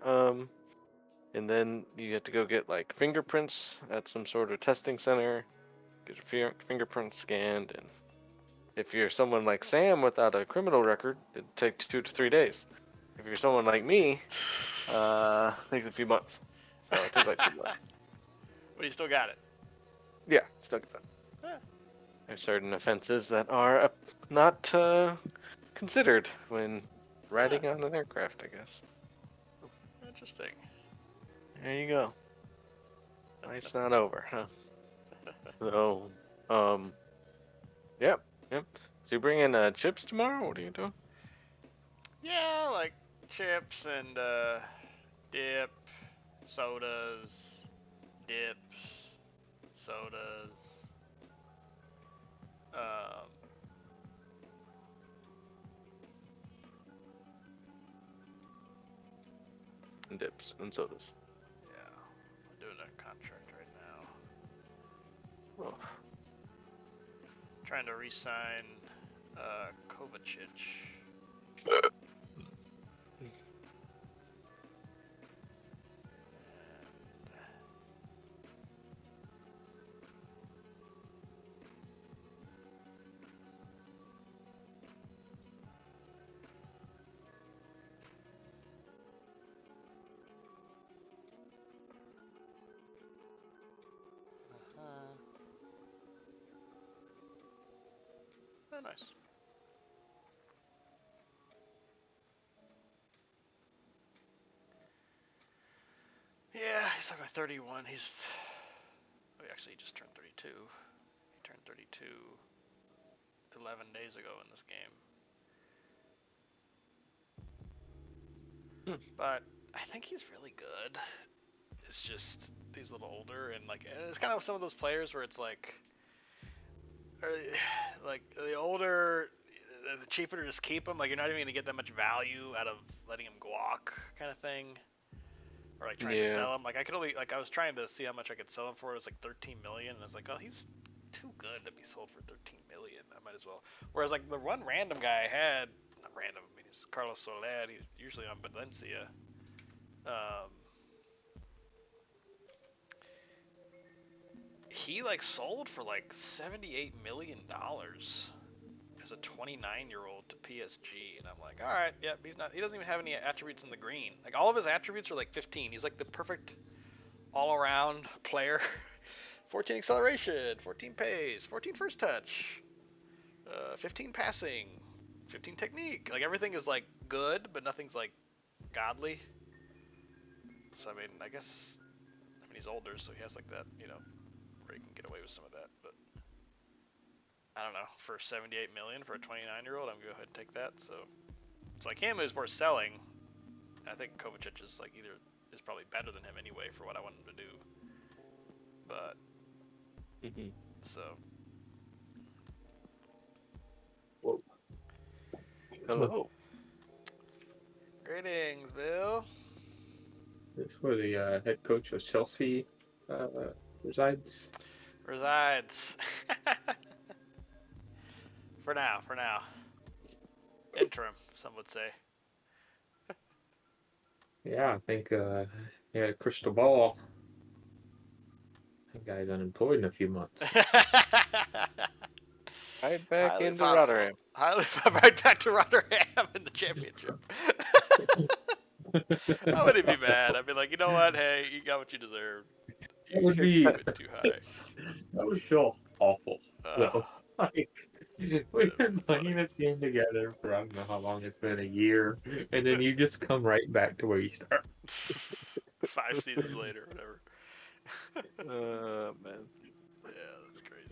And then you have to go get like fingerprints at some sort of testing center, get your fingerprints scanned, and if you're someone like Sam without a criminal record, it'd take 2 to 3 days. If you're someone like me, it takes a few months. So it took like 2 months. But you still got it. Yeah, still get that. Yeah. There's certain offenses that are not considered when riding on an aircraft, I guess. Interesting. There you go. Life's not over, huh? So, yep. So you bring in chips tomorrow? What are you doing? Yeah, like chips and dip, sodas, dips, sodas. Um, And dips and sodas. yeah, I'm doing a contract right now. Oh. Trying to re-sign Kovacic. Oh, nice. Yeah, he's like 31. Actually, he just turned 32. He turned 32 11 days ago in this game. But I think he's really good. It's just he's a little older, and like it's kind of some of those players where it's like the older, the cheaper to just keep him. Like you're not even gonna get that much value out of letting him walk, kind of thing. Or like trying to sell him. Like I was trying to see how much I could sell him for. It was like 13 million. And I was like, oh, he's too good to be sold for 13 million. I might as well. Whereas like the one random guy I had, not random. I mean, he's Carlos Soler. He's usually on Valencia. He like sold for like $78 million as a 29-year-old to PSG, and I'm like, all right, yep, he doesn't even have any attributes in the green. Like all of his attributes are like 15. He's like the perfect all-around player. 14 acceleration, 14 pace, 14 first touch, 15 passing, 15 technique. Like everything is like good, but nothing's like godly. So I mean, he's older, so he has like that, where he can get away with some of that. But I don't know, for 78 million for a 29-year-old, I'm gonna go ahead and take that. So like him is worth selling. I think Kovacic is probably better than him anyway for what I want him to do. But so. Whoa. Hello. Greetings, Bill. This is where the head coach of Chelsea resides. For now. Interim, some would say. Yeah, I think he had a crystal ball. That guy's unemployed in a few months. Right back Highly into possible. Rotterdam. Right back to Rotterdam in the championship. I wouldn't be mad. I'd be like, you know what? Hey, you got what you deserve. That would be too high. That would feel awful. Though. Like, we've been playing this game together for I don't know how long it's been, a year, and then you just come right back to where you started. 5 seasons later, whatever. Man. Yeah, that's crazy.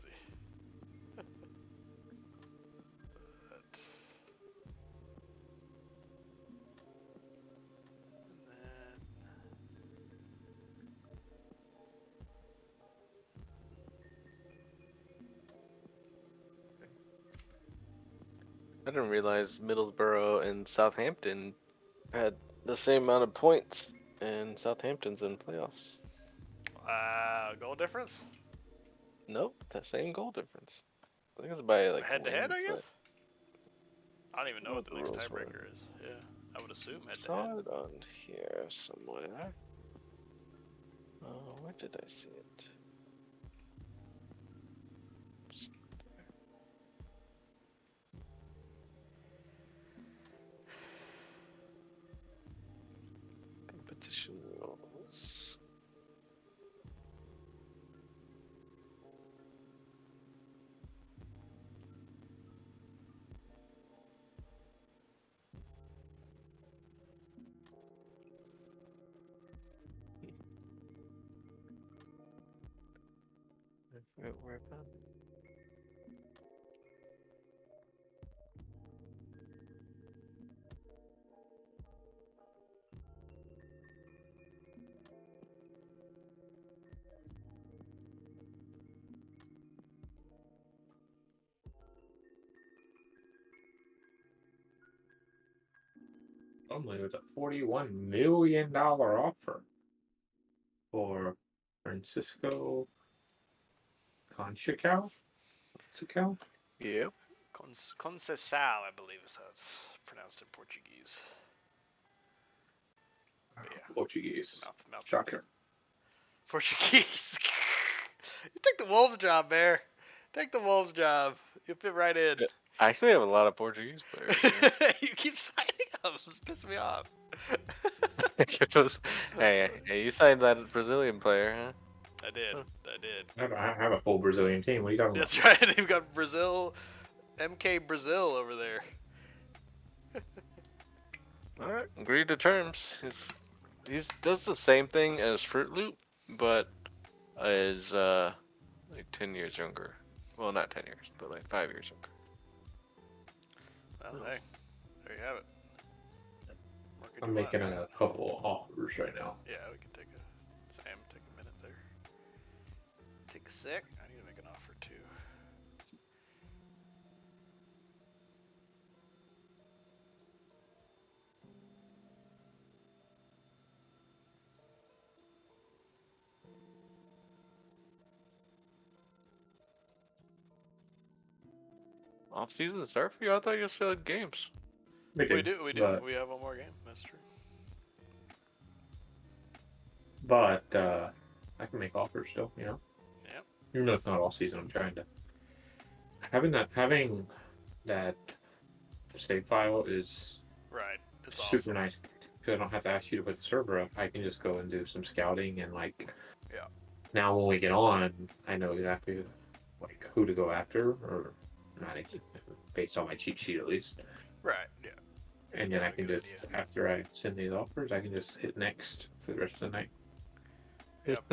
I didn't realize Middlesbrough and Southampton had the same amount of points, and Southampton's in playoffs. Goal difference? Nope, that same goal difference. I think it's by like head to head, I one, guess. I don't even know what the next rules were. tiebreaker is. Yeah, I would assume head to Saw head. it on here somewhere. Where did I see it? Competition rules. Where I found it. Only with a $41 million offer for Francisco Conchacao. Yep. Conceição, I believe is how it's pronounced in Portuguese. But yeah, Portuguese. mouth. Shocker. Portuguese. You take the Wolves job, Bear. Take the Wolves job. You fit right in. I actually have a lot of Portuguese players. Yeah. You keep signing them. It's pissing me off. Hey, you signed that Brazilian player, huh? I did. I have a full Brazilian team. What are you talking about? That's right. You've got Brazil, MK Brazil over there. All right, agreed to terms. He does the same thing as Fruit Loop, but is like 10 years younger. Well, not 10 years, but like 5 years younger. Well, hey, there you have it. I'm making a couple offers right now. Yeah, we can take a minute there. Take a sec. I need to make an offer too. Off season start for you? I thought you still had games. We do. We have one more game. That's true. But I can make offers still, you know? Yeah. Even though it's not all season, I'm trying to. Having that save file is right. It's super awesome. nice because I don't have to ask you to put the server up. I can just go and do some scouting and Yeah. Now when we get on, I know exactly who to go after, or not based on my cheat sheet at least. Right. Yeah. And then I can just after I send these offers, I can just hit next for the rest of the night. Yep.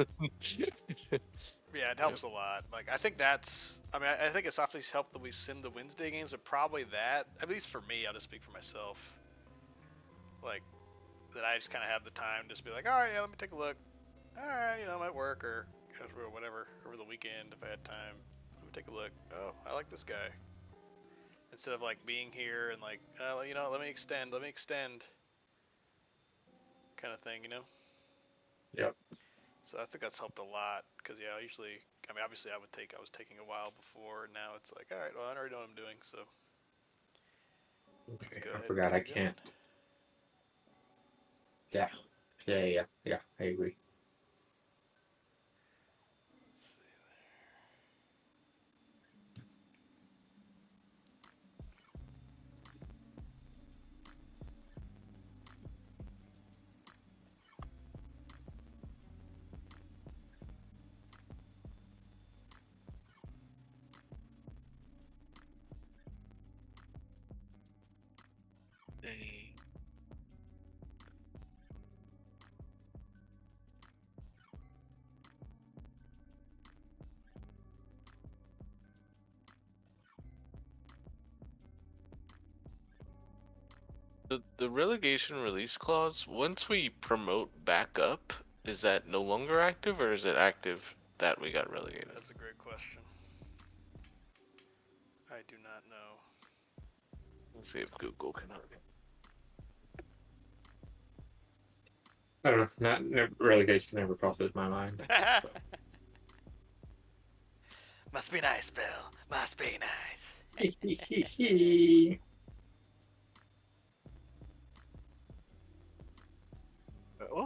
Yeah, it helps a lot. Like, I think that's, I think it's obviously helped that we send the Wednesday games, but probably that, at least for me, I'll just speak for myself. Like, that I just kind of have the time to just be like, all right, yeah, let me take a look. All right, you know, might work or whatever, over the weekend if I had time. Let me take a look. Oh, I like this guy. Instead of like being here and like, you know, let me extend kind of thing, you know? Yep. So I think that's helped a lot because yeah, usually, obviously I was taking a while before, and now it's like, all right, well, I already know what I'm doing, so. Okay, I forgot I can't. Yeah, I agree. Let's see The relegation release clause, once we promote back up, is that no longer active, or is it active that we got relegated? That's a great question. I do not know. Let's see if Google can help me. I don't know. Relegation never crosses my mind. So. Must be nice, Bill. Must be nice.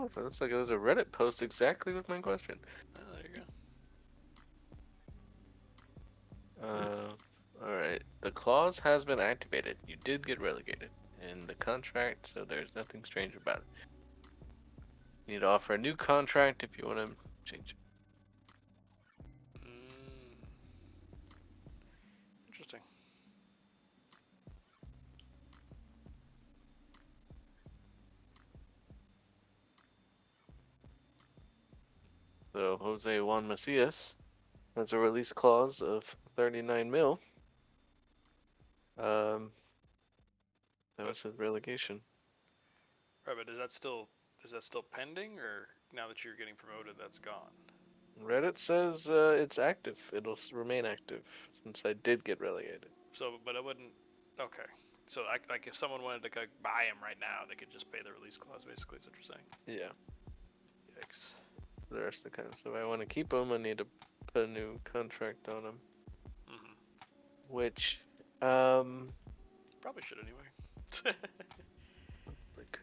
Oh, it looks like there's a Reddit post exactly with my question. Oh, there you Alright. The clause has been activated. You did get relegated in the contract, so there's nothing strange about it. You need to offer a new contract if you want to change it. go. Interesting. So Jose Juan Macias has a release clause of 39 mil. That But was his relegation. right, but is that still pending, or now that you're getting promoted, that's gone? Reddit says it's active. It'll remain active since I did get relegated. So, but it wouldn't. Okay. So, like, if someone wanted to buy him right now, they could just pay the release clause. Basically, is what you're saying. Yeah. Yikes. The rest of the kind. So if I want to keep him, I need to put a new contract on him. Mhm. Which, Probably should anyway. like,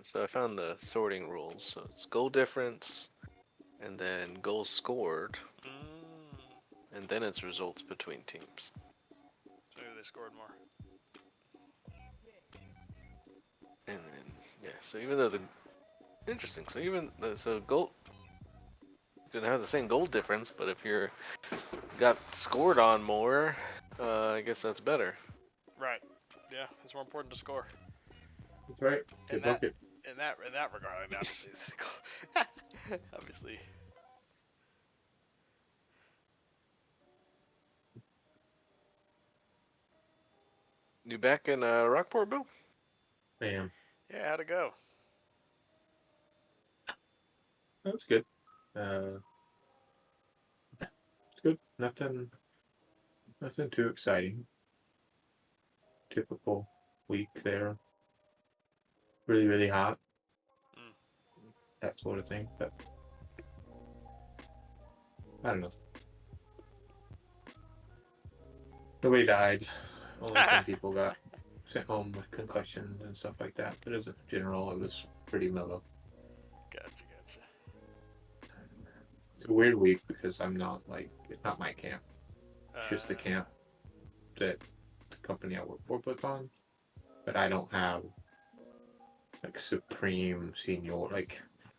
so I found the sorting rules. So it's goal difference, and then goals scored, and then it's results between teams. So maybe they scored more. And then yeah, so even though the interesting, so even so goal you can have the same goal difference, but if you're got scored on more, I guess that's better. Right. Yeah, it's more important to score. That's right. In Good that, bucket. in that regard, I mean, obviously, obviously. You back in Rockport, Bill? Bam. Yeah, how'd it go? That was good. Uh, it's good. Nothing too exciting. Typical week there. Really, really hot. Mm. That sort of thing. But I don't know. Nobody died. Only some people got sent home with concussions and stuff like that. But as a general, it was pretty mellow. Gotcha. It's a weird week because I'm not it's not my camp. It's just the Uh, camp that the company I work for puts on. But I don't have like supreme senior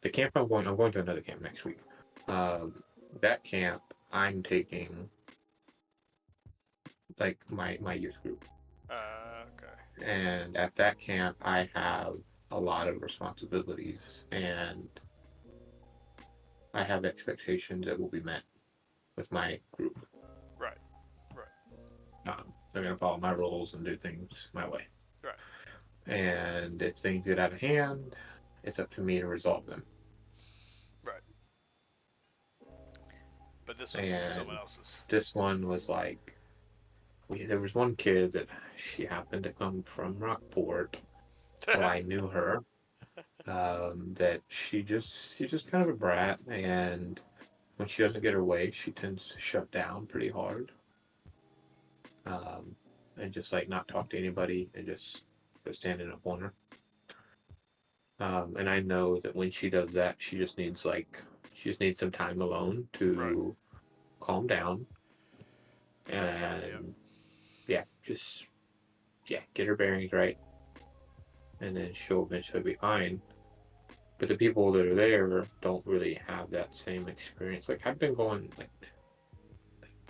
the camp I'm going to another camp next week. That camp I'm taking like my youth group. okay. And at that camp I have a lot of responsibilities and I have expectations that will be met with my group. Right. They're gonna follow my rules and do things my way. Right. And if things get out of hand it's up to me to resolve them. Right. But this was someone And else's. this one was like, there was one kid that she happened to come from Rockport, so I knew her. That she's just kind of a brat, and when she doesn't get her way, she tends to shut down pretty hard, um, and just like not talk to anybody and just go stand in a corner. And I know that when she does that, she just needs some time alone Right. to calm down Yep. and yeah, just yeah, get her bearings right, and then she'll eventually be fine. But the people that are there don't really have that same experience. Like I've been going like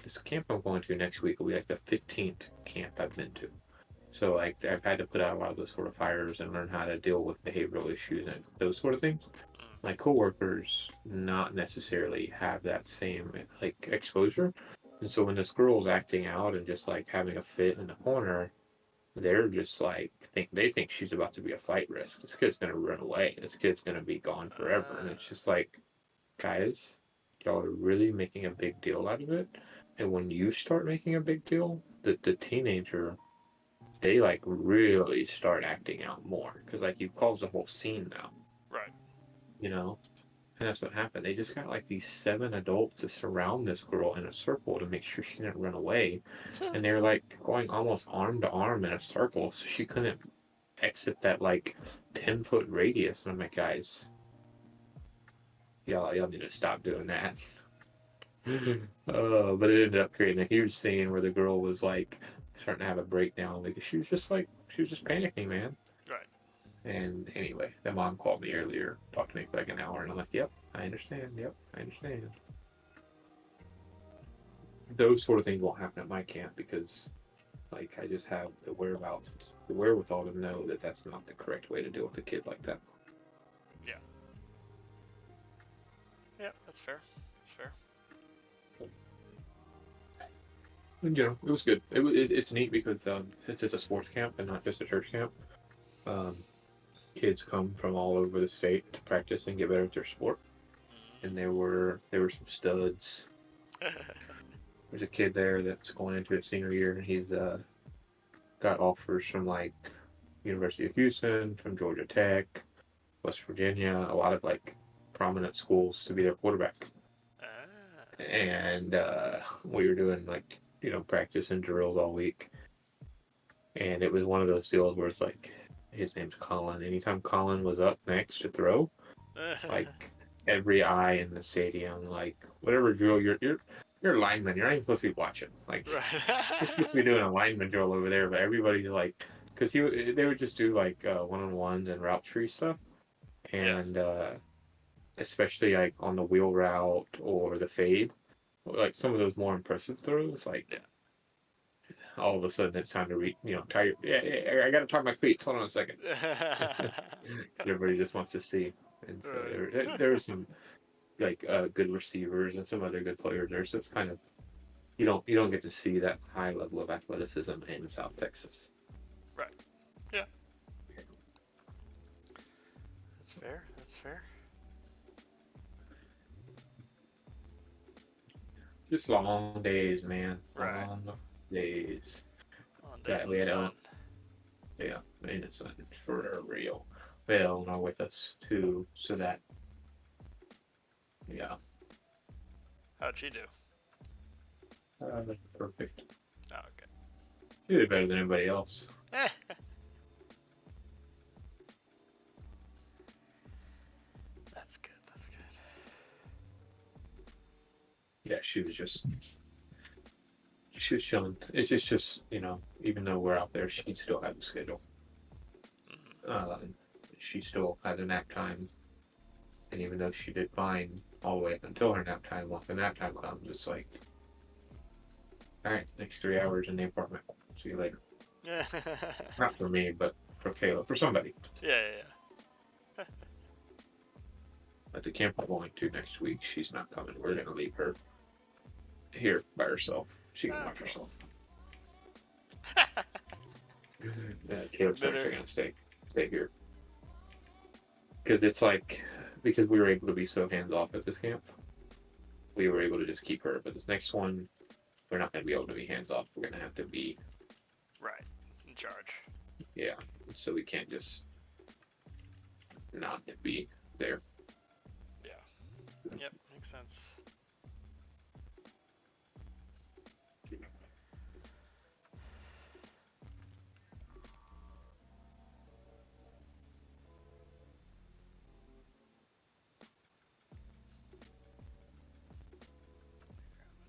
this camp I'm going to next week will be like the 15th camp I've been to. So like I've had to put out a lot of those sort of fires and learn how to deal with behavioral issues and those sort of things. Mm. My coworkers not necessarily have that same like exposure. And so when this girl's acting out and just like having a fit in the corner, they're just like they think she's about to be a fight risk. This kid's gonna run away. This kid's gonna be gone forever. And it's just like, guys, y'all are really making a big deal out of it. And when you start making a big deal, the teenager, they like really start acting out more because like you caused the whole scene now, Right. you know. And that's what happened. They just got like these 7 adults to surround this girl in a circle to make sure she didn't run away. And they were like going almost arm to arm in a circle so she couldn't exit that like 10-foot radius. And I'm like, guys, y'all need to stop doing that. But it ended up creating a huge scene where the girl was like starting to have a breakdown because she was just panicking, man. Right. And anyway, the mom called me earlier, talked to me for like an hour, and I'm like, "Yep, I understand. Yep, I understand." Those sort of things won't happen at my camp because, like, I just have the wherewithal to know that that's not the correct way to deal with a kid like that. Yeah. Yeah. That's fair. That's fair. And, it was good. It's neat because since it's a sports camp and not just a church camp, um, kids come from all over the state to practice and get better at their sport. And there were some studs. There's a kid there that's going into his senior year, and he's got offers from like University of Houston, from Georgia Tech, West Virginia, a lot of like prominent schools to be their quarterback. Ah. And we were doing like practice and drills all week, and it was one of those deals where it's like his name's Colin. Anytime Colin was up next to throw, like every eye in the stadium, like whatever drill you're a lineman, you're not even supposed to be watching. Like you're supposed to be Right. doing a lineman drill over there, but everybody's like, because they would just do like one-on-ones and route tree stuff, Yeah. and especially like on the wheel route or the fade, like some of those more impressive throws, Yeah. like all of a sudden it's time to tie your, yeah, I gotta talk my cleats. Hold on a second. Everybody just wants to see, and so Right. there was some like good receivers and some other good players there. So it's kind of you don't get to see that high level of athleticism in South Texas. Right. Yeah. That's fair. That's fair. Just long days, man. Right. Long days. On days That in we the had sun. yeah, and it's for real. We had Eleanor with us too, so that yeah, How'd she do? perfect. Oh, okay. She did better than anybody else. That's good. That's good. Yeah, she was chilling. It's just even though we're out there, she still has a schedule. Mm-hmm. Uh, she still has a nap time, and even though she did fine all the way up until her nap time, once the nap time comes, it's like, all right, next 3 hours in the apartment. See you later. Yeah. Not for me, but for Kayla, for somebody. Yeah. At the camp I'm going to next week, she's not coming. We're gonna leave her here by herself. She can watch herself. Caleb's Bitter. actually gonna stay here. because it's like because we were able to be so hands off at this camp, we were able to just keep her. But this next one, we're not going to be able to be hands off. We're going to have to be Right. In charge. yeah. So we can't just not be there. Yeah. Yep. Makes sense.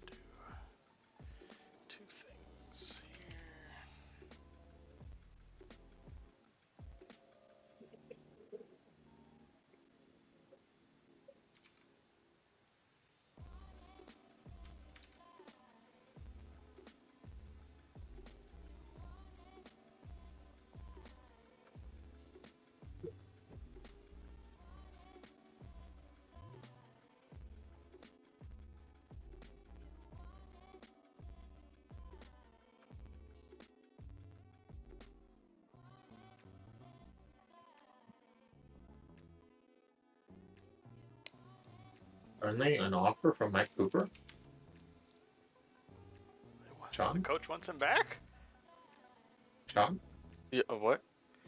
I'm gonna do two things here. Aren't they an offer from Mike Cooper? The Sean? coach wants him back? Sean? Yeah, what?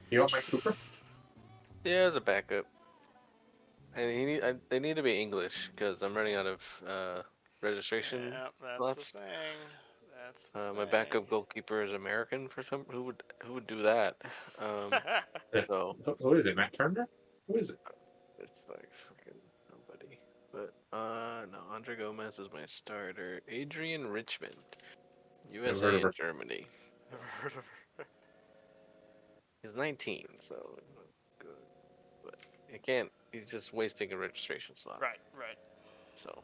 You want Mike Cooper? Yeah, as a backup. And they need to be English because I'm running out of registration Yeah, that's slots. the thing. That's the My thing. backup goalkeeper is American for some. Who would do that? So Who is it? Matt Turner? Who is it? it's like freaking nobody. But no, Andre Gomez is my starter. Adrian Richmond, Never heard USA of her. and Germany. Never heard of her. He's 19, so not good. But he can't. He's just wasting a registration slot. Right, right. So.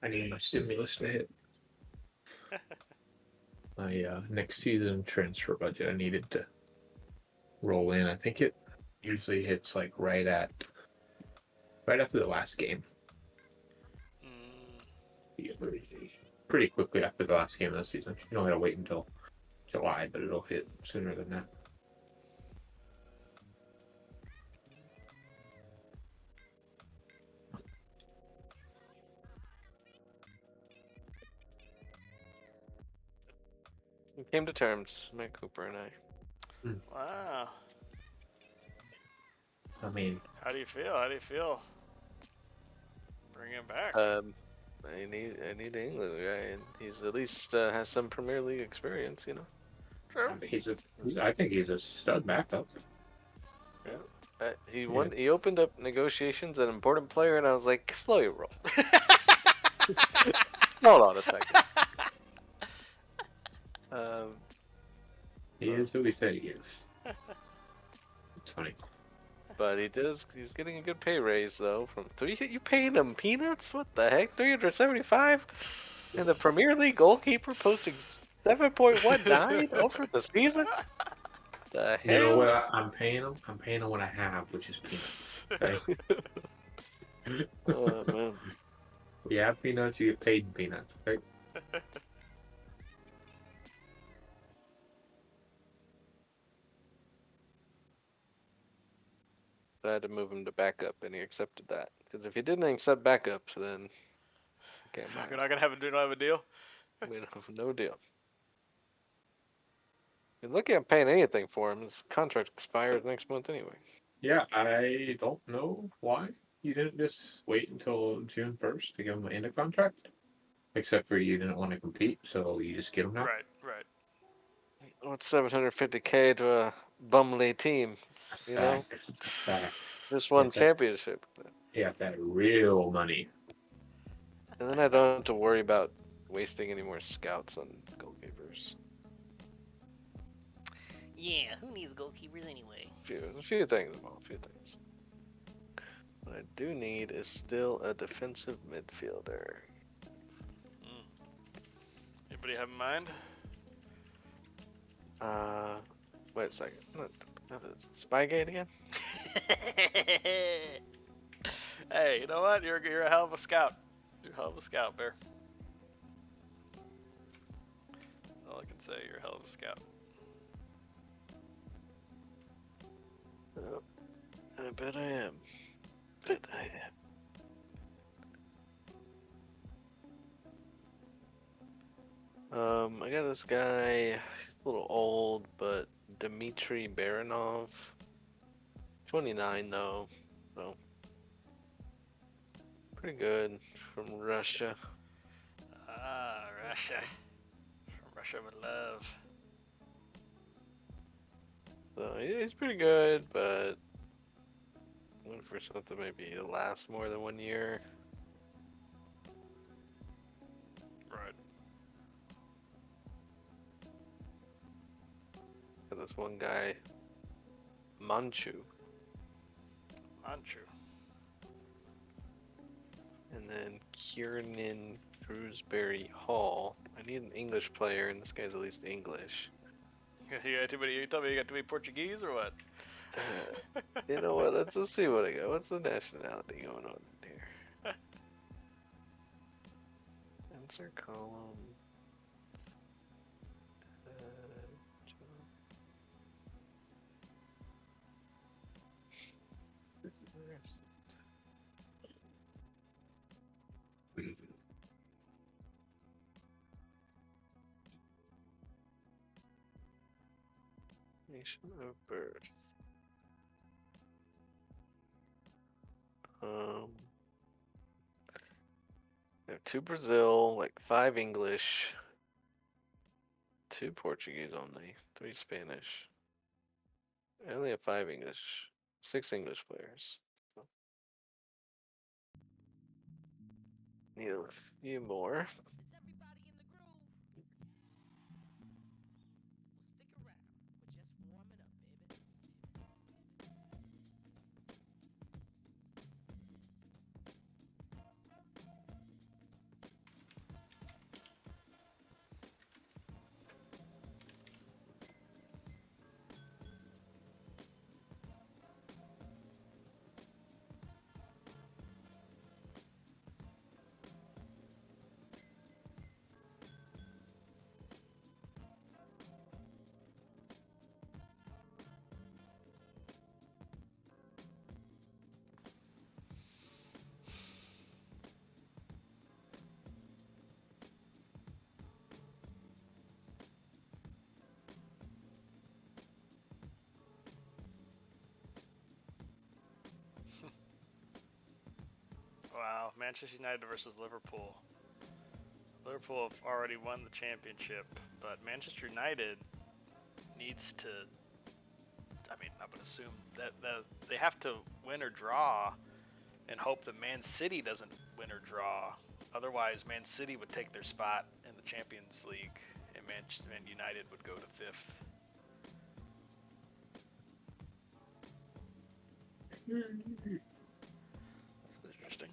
I need my stimulus to hit. My next season transfer budget. I needed to roll in. I think it usually hits like right after the last game. Pretty quickly after the last game of the season. You don't gotta wait until July, but it'll hit sooner than that. We came to terms, Mike Cooper and I. Wow. I mean, How do you feel? How do you feel? Bring him back. I need an England guy, and he's at least has some Premier League experience, you know. True. I think he's a stud backup. Yeah. He opened up negotiations, an important player, and I was like, slow your roll. Hold on a second. He is who he said he is. It's funny. But he's getting a good pay raise though. From you paying him peanuts? What the heck? 375? And the Premier League goalkeeper posting 7.19 over the season? The You know hell? what I'm paying him? I'm paying him what I have, which is peanuts. Okay? Oh man. You have peanuts, you get paid in peanuts. Okay? I had to move him to backup, and he accepted that. Because if he didn't accept backups, then you can't buy You're him. not gonna have a deal. We have no deal. You're looking at paying anything for him. His contract expires next month anyway. Yeah, I don't know why you didn't just wait until June 1st to give him an end of contract. Except for you didn't want to compete, so you just get him now. Right, right. What's 750K to a bumley team? You know, Facts. just won championship. Yeah, that real money. And then I don't have to worry about wasting any more scouts on goalkeepers. Yeah, who needs goalkeepers anyway? A few things, well, a few things. What I do need is still a defensive midfielder. Anybody have in mind? Wait a second. What is it, Spygate again? Hey, you know what? You're a hell of a scout. You're a hell of a scout, Bear. That's all I can say. You're a hell of a scout. Oh, I bet I am. Bet I am. I got this guy, a little old, but Dmitry Baranov. 29 though, so pretty good from Russia. Ah, Russia. From Russia with love. So he's pretty good, but looking for something maybe to last more than 1 year. Right. Got this one guy, Manchu, Untrue. and then Kiernan Shrewsbury Hall. I need an English player, and this guy's at least English. You got too many. You told me you got too many Portuguese or what? You know what? Let's see what I got. What's the nationality going on here? Answer column. Nation of birth. I have 2 Brazil, like 5 English, 2 Portuguese only, 3 Spanish. I only have 5 English, 6 English players. So need a few more. Is everybody in the groove? Well, stick around. We're just warming up, baby. Wow, Manchester United versus Liverpool. Liverpool have already won the championship, but Manchester United needs to. I mean, I would assume that they have to win or draw, and hope that Man City doesn't win or draw. Otherwise, Man City would take their spot in the Champions League, and Man United would go to 5th. That's interesting.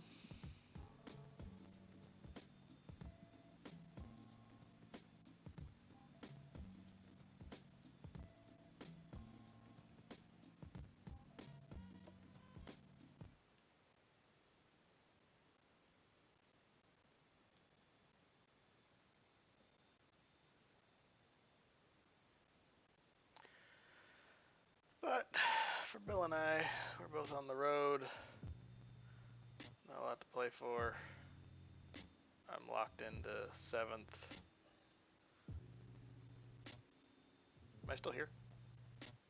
But for Bill and I, we're both on the road. Not a lot to play for. I'm locked into 7th. Am I still here?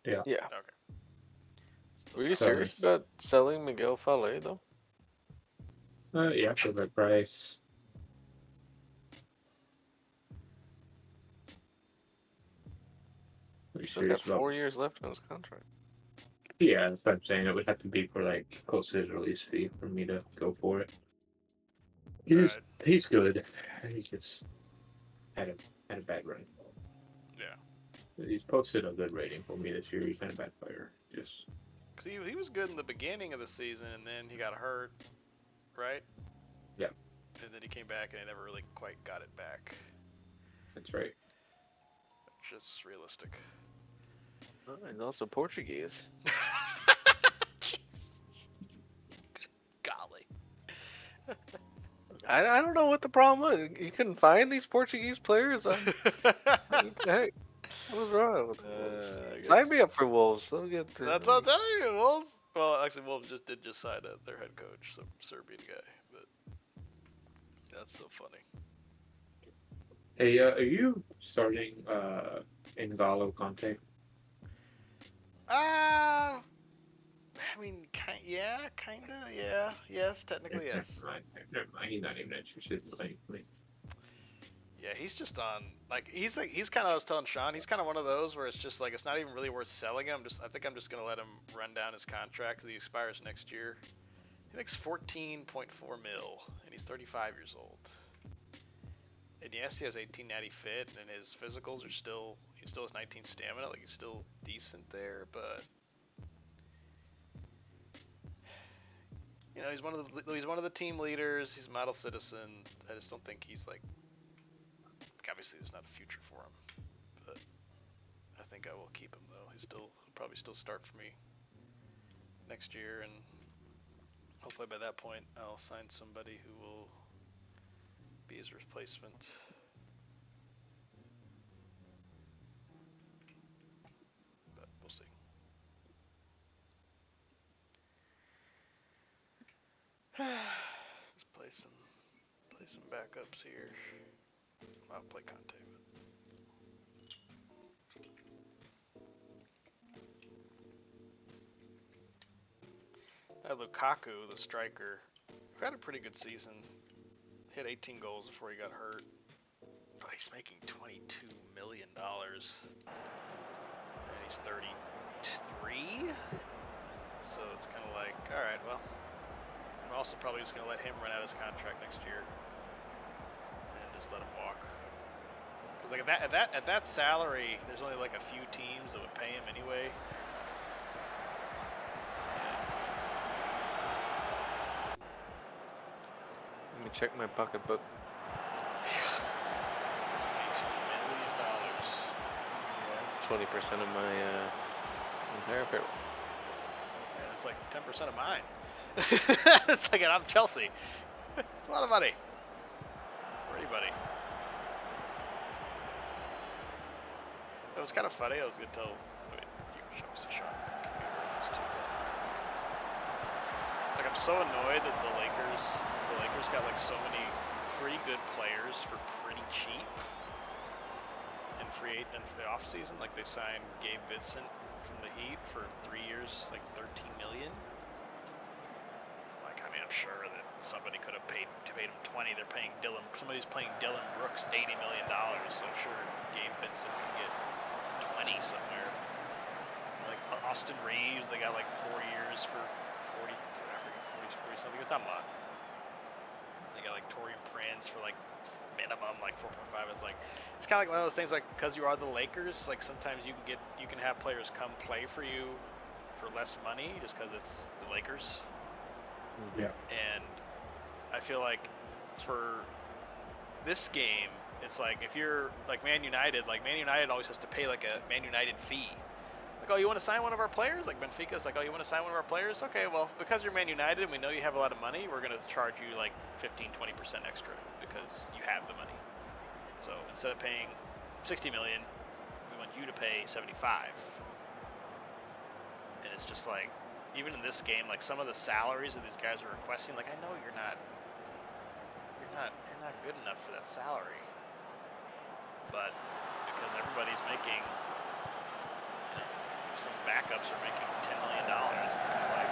Yeah. Yeah. Okay. Still Were you Sorry. serious about selling Miguel Fallet though? Yeah, for that price. Are you Still got serious about? 4 years left on his contract. Yeah, that's what I'm saying. It would have to be for like close to his release fee for me to go for it. Right. He's good. He just had a bad run. Yeah. He's posted a good rating for me this year. He's had a bad player. Just Cause he was good in the beginning of the season, and then he got hurt, right? Yeah. And then he came back, and he never really quite got it back. That's right. Just realistic. Oh, and also Portuguese. Jeez. Golly. I don't know what the problem was. You couldn't find these Portuguese players. What the heck? What was wrong with the Wolves? I guess- Sign me up for Wolves. They'll get. That's what I'm telling you, Wolves. Well, actually, Wolves did sign their head coach, some Serbian guy, but that's so funny. Hey, are you starting N'Golo Conte? I mean, kinda, yeah, yes, technically yes. Never mind. He's not even interested in playing for me. Yeah, he's just on he's kind of, I was telling Sean, he's kind of one of those where it's just like it's not even really worth selling him. I think I'm just gonna let him run down his contract because he expires next year. He makes 14.4 mil, and he's 35 years old. And yes, he has 1890 fit, and his physicals are he still has 19 stamina, like he's still decent there, but you know, he's one of the team leaders. He's a model citizen. I just don't think he's like obviously there's not a future for him, but I think I will keep him though. He'll probably still start for me next year, and hopefully by that point I'll sign somebody who will be his replacement. But we'll see. Let's play some backups here. I'll play Conte, but Lukaku, the striker, who had a pretty good season, hit 18 goals before he got hurt, but he's making $22 million, and he's 33. So it's kind of like, all right, well, I'm also probably just gonna let him run out his contract next year and just let him walk. Because like at that salary, there's only like a few teams that would pay him anyway. Let me check my pocketbook. $22 million. That's 20% of my entire payroll. Man, it's like 10% of mine. It's like, and I'm Chelsea. It's a lot of money for anybody. It was kind of funny. I was gonna tell. I mean, you can obviously Sean can be aware of this too. Like, I'm so annoyed that the Lakers got like so many pretty good players for pretty cheap in the off season. Like they signed Gabe Vincent from the Heat for 3 years, like $13 million. Like, I mean, I'm sure that somebody could have paid him 20. Somebody's paying Dylan Brooks $80 million, so I'm sure Gabe Vincent could get 20 somewhere. Like Austin Reeves, they got like 4 years for 40 something. It's not a lot. They got like Torian Prince for like minimum like 4.5. It's kind of like one of those things, like, because you are the Lakers, like sometimes you can have players come play for you for less money just because it's the Lakers. Yeah. And I feel like for this game, it's like if you're like Man United always has to pay like a Man United fee. Like, oh, you want to sign one of our players? Like Benfica's like, oh, you want to sign one of our players? Okay, well, because you're Man United and we know you have a lot of money, we're going to charge you like 15-20% extra because you have the money. So instead of paying 60 million, we want you to pay 75. And it's just like, even in this game, like some of the salaries that these guys are requesting, like I know you're not good enough for that salary. But because everybody's making, you know, some backups are making $10 million, it's kind of like,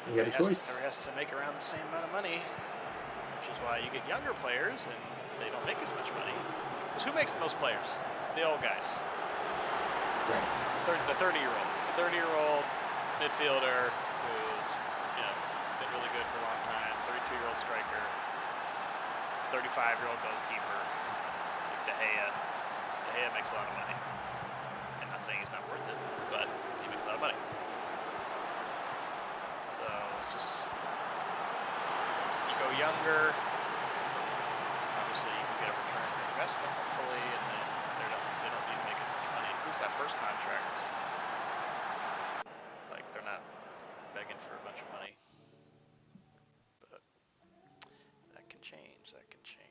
You got a choice. everybody has to make around the same amount of money, which is why you get younger players and they don't make as much money. Because who makes the most players? The old guys. Right. The 30-year-old midfielder who's, you know, been really good for a long time. 32-year-old striker. 35-year-old goalkeeper. Like De Gea. De Gea makes a lot of money. I'm not saying he's not money. So it's just you go younger. Obviously, you can get a return on your investment, hopefully, and then they don't need to make as much money. At least that first contract, like they're not begging for a bunch of money. But that can change. That can change.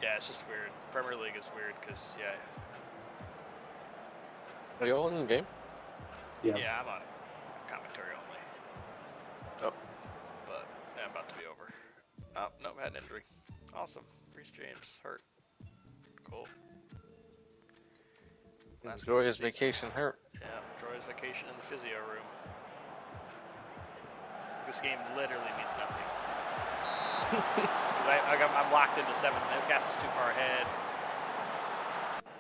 Yeah, it's just weird. Premier League is weird because Are you all in the game? yeah, I'm on commentary only. Oh. But yeah, I'm about to be over. Oh no, had an injury. Awesome. Reece James hurt. Cool. Last Enjoy game of his the season. vacation hurt. Yeah, enjoy his vacation in the physio room. This game literally means nothing. I'm locked into 7th. Newcastle's too far ahead.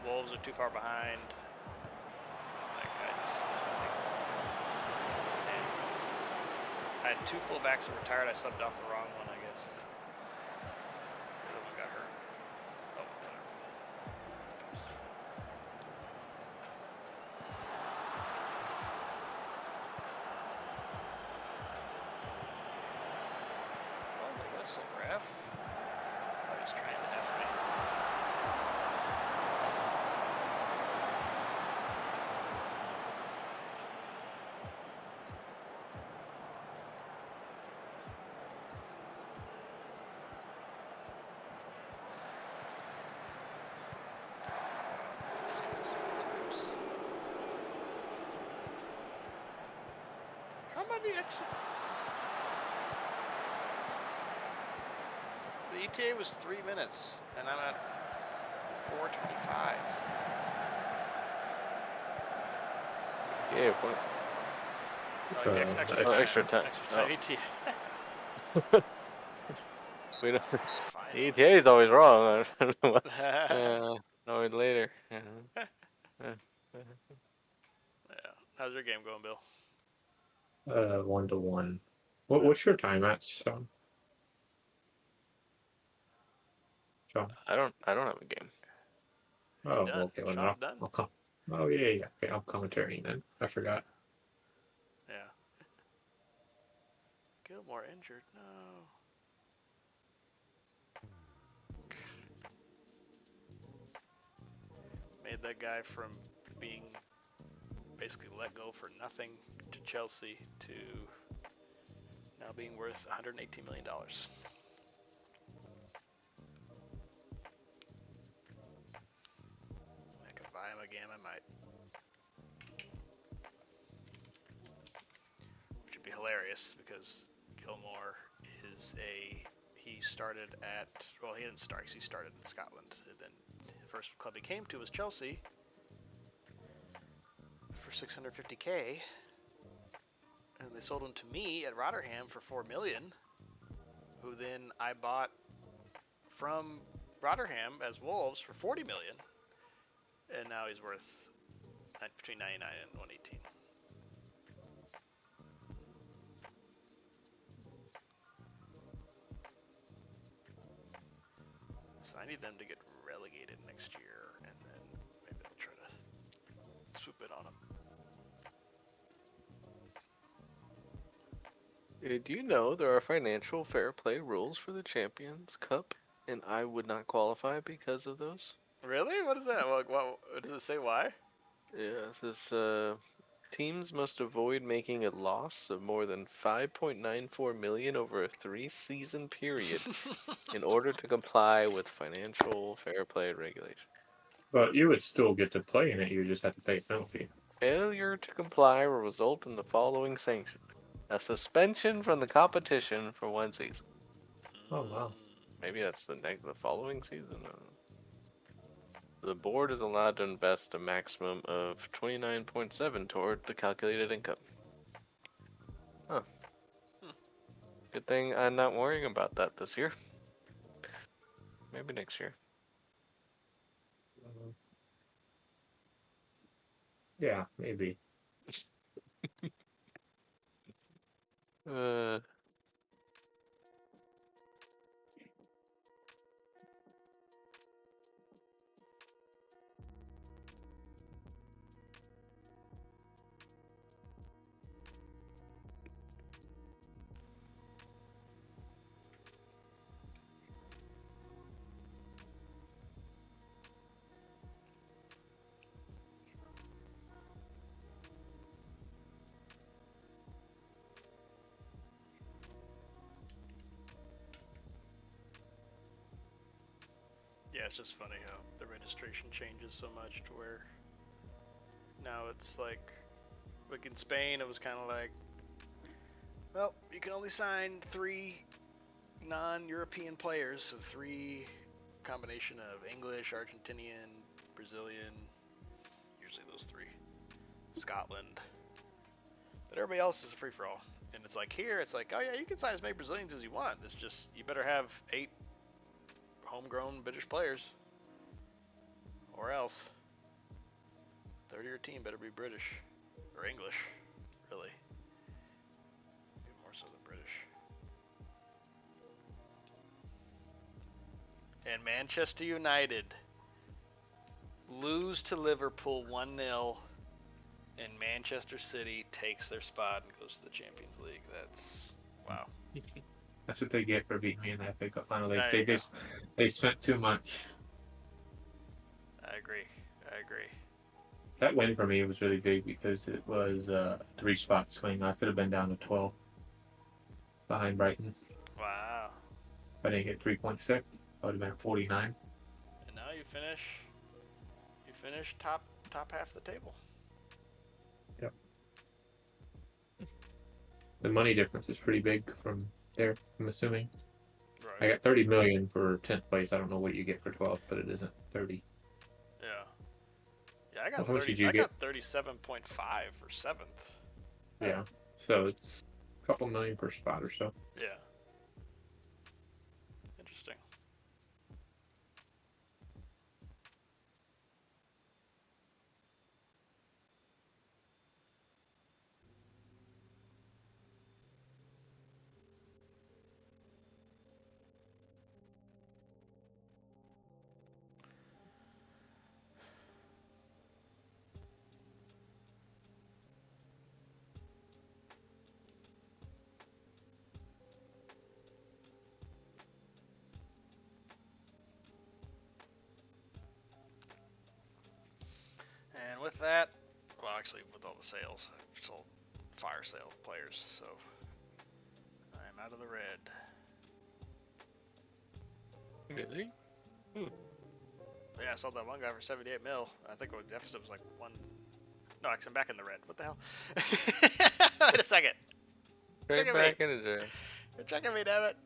Wolves are too far behind. Like, there's nothing. Damn. I had 2 fullbacks that retired. I subbed off the wrong one, I guess. So the other one got hurt. Oh, whatever. Oh, the whistle, ref. Oh, he's trying to F me. I've seen this many times. How many extra? The ETA was 3 minutes, and I'm at 4:25. Yeah, what? Oh, extra Oh, time. extra time. Extra time ETA. We know Finally. ETA is always wrong. I don't know what. Always later. Yeah. How's your game going, Bill? 1-1. What's your time at, Sean? I don't have a game. Oh, done. okay. Well, Sean's done. I'll come. Oh, yeah. Okay, I'll commentary then. I forgot. Yeah. Gilmore injured. No. Made that guy from being basically let go for nothing to Chelsea to now being worth $118 million. I could buy him again. I might. Which would be hilarious because Gilmore is he started at, well, he didn't start, he started in Scotland. And then the first club he came to was Chelsea for 650K. And they sold him to me at Rotterdam for 4 million, who then I bought from Rotterdam as Wolves for 40 million. And now he's worth between 99 and 118. So I need them to get relegated next year, and then maybe I'll try to swoop in on them. Do you know there are financial fair play rules for the Champions Cup, and I would not qualify because of those? Really? What is that? What does it say? Why? Yeah, it says teams must avoid making a loss of more than 5.94 million over a 3-season period in order to comply with financial fair play regulation. But you would still get to play in it. You just have to pay a penalty. Failure to comply will result in the following sanction: a suspension from the competition for 1 season. Oh, wow. Maybe that's the following season. The board is allowed to invest a maximum of 29.7 toward the calculated income. Huh. Good thing I'm not worrying about that this year. Maybe next year. Yeah, maybe. Yeah, it's just funny how the registration changes so much to where now it's like in Spain it was kind of like, well, you can only sign 3 non-European players, so 3 combination of English, Argentinian, Brazilian, usually those 3, Scotland. But everybody else is a free-for-all. And it's like here, it's like, oh yeah, you can sign as many Brazilians as you want. It's just, you better have 8 homegrown British players. Or else. Third of your team better be British. Or English, really. Maybe more so than British. And Manchester United lose to Liverpool 1-0. And Manchester City takes their spot and goes to the Champions League. That's wow. That's what they get for beating me in that FA Cup final. There They you go. just they spent too much. I agree. That win for me was really big because it was 3 spot swing. I could have been down to 12 behind Brighton. Wow. If I didn't get 3 points there, I would have been at 49. And now you finish top half of the table. Yep. The money difference is pretty big from there, I'm assuming. Right. I got 30 million for 10th place. I don't know what you get for 12th, but it isn't 30. Yeah. Yeah, I got How much 30. did you I get? got 37.5 for 7th. Yeah. So it's a couple million per spot or so. Yeah. Interesting. And with that, well, actually, with all the sales, I've sold fire sale players, so I'm out of the red. Really? Yeah, I sold that one guy for 78 mil. I think the deficit was like 1. No, actually, I'm back in the red. What the hell? Wait a second. Right Look at back me. into there. You're checking me, damn it.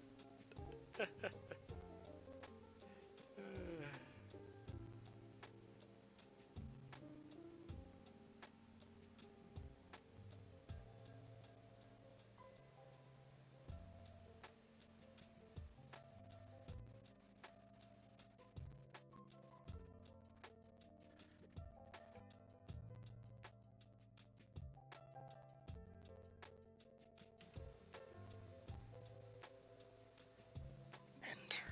Enter.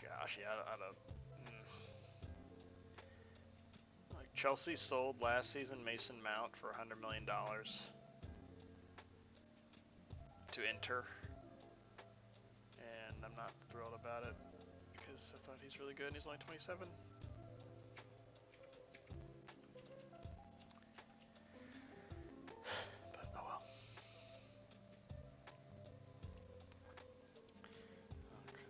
Gosh, yeah, like Chelsea sold last season Mason Mount for $100 million to Inter, and I'm not thrilled about it because I thought he's really good and he's only 27. But oh well. Okay.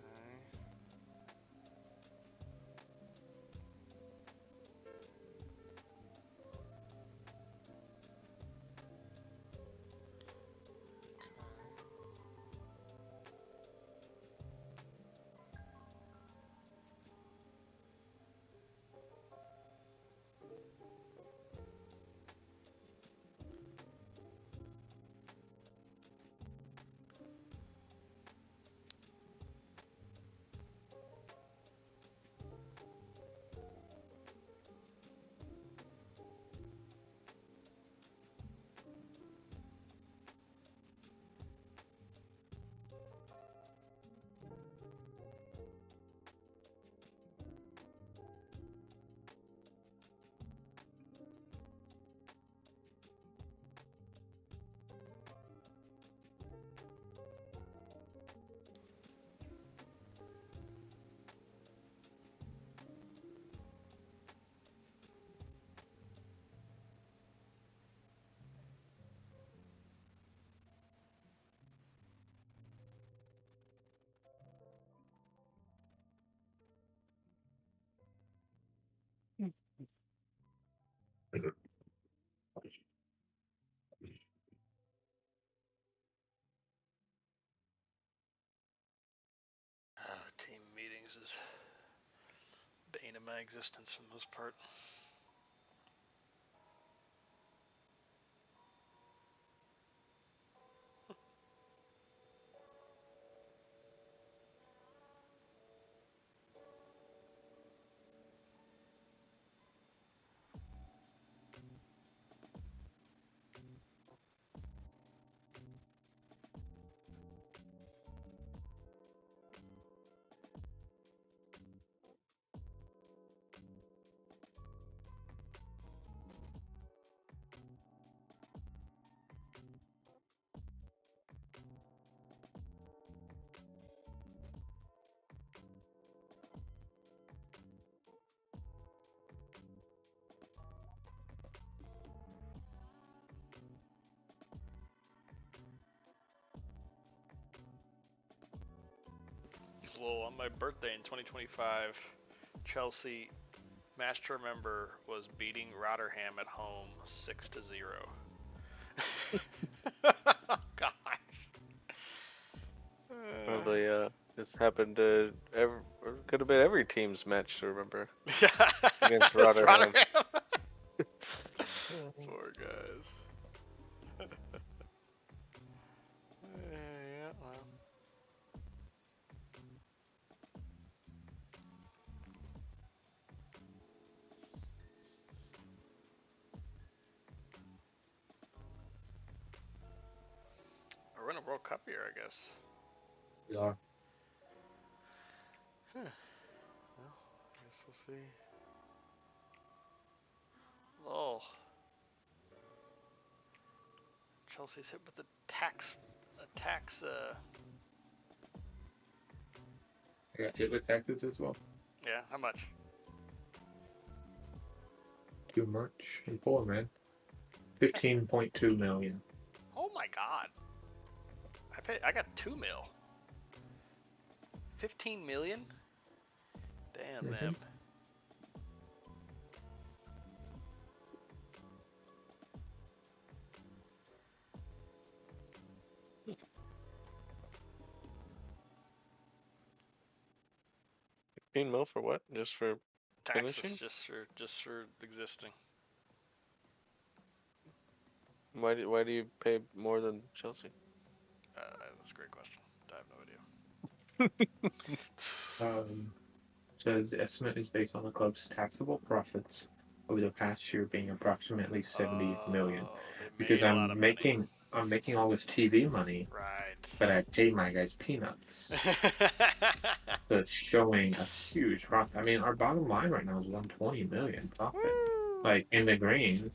Team meetings is bane of my existence for the most part. Well, on my birthday in 2025, Chelsea, match to remember, was beating Rotherham at home 6-0. Oh, God. Probably this happened to could have been every team's match to remember Yeah. against It's Rotterdam. Poor guys. Yeah, well. We're in a World Cup year, I guess. We are. Well, I guess we'll see. Oh, Chelsea's hit with a tax. I got hit with taxes as well. Yeah, how much? Too much in Poland, man. 15.2 million. Oh my God. I got 2 mil. 15 million? Damn them. $15 for what? Just for Taxes finishing? just for existing. Why do you pay more than Chelsea? That's a great question. I have no idea. Says the estimate is based on the club's taxable profits over the past year being approximately 70 million. They Because made a lot of money. I'm making all this TV money, but I pay my guys peanuts. Right. So it's showing a huge profit. I mean, our bottom line right now is 120 million profit, like in the green,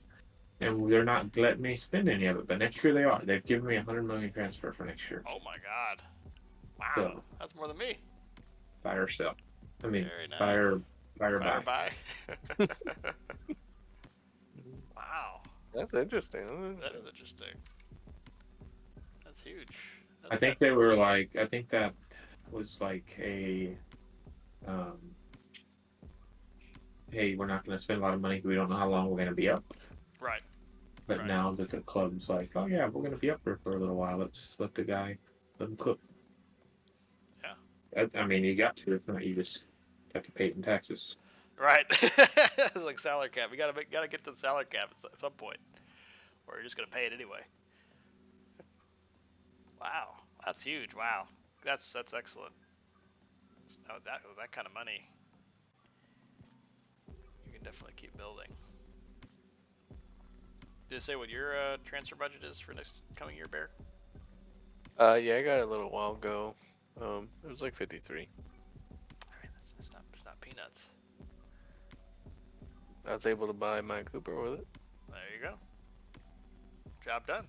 and they're not letting me spend any of it. But next year they are. They've given me 100 million transfer for next year. Oh my God. Wow. So That's more than me. buy or sell. I mean, Very nice. buy or buy. Buy. Wow. That's interesting. That is interesting. That's huge. I think they were like, I think that was like hey, we're not going to spend a lot of money because we don't know how long we're going to be up. Right. But now that the club's like, oh yeah, we're going to be up there for a little while, let's let them cook. Yeah. I mean, you got to. If not, you just have to pay it in taxes. Right. It's like salary cap. We gotta get to the salary cap at some point, or you're just gonna pay it anyway. Wow, that's huge. Wow, that's excellent. That kind of money, you can definitely keep building. Did it say what your transfer budget is for next coming year, Bear? Yeah, I got it a little while ago. It was like 53. I mean, it's not peanuts. I was able to buy my Cooper with it. There you go. Job done.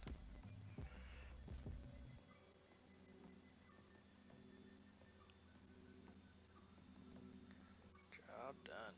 Job done.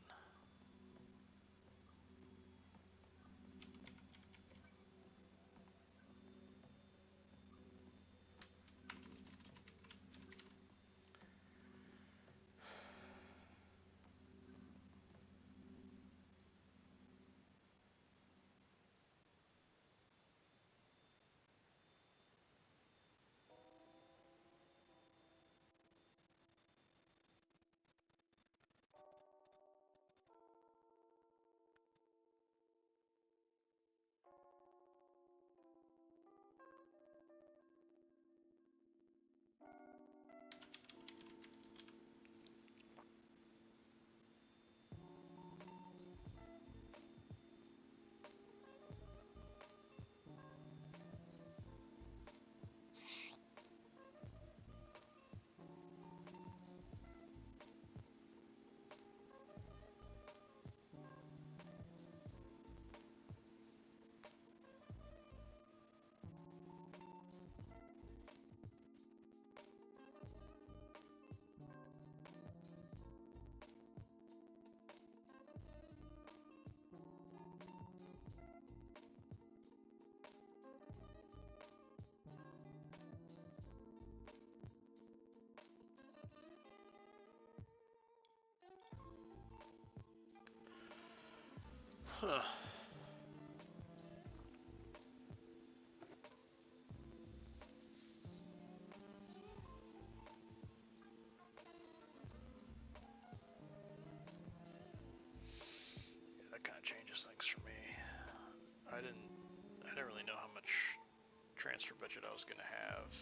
transfer budget I was gonna have,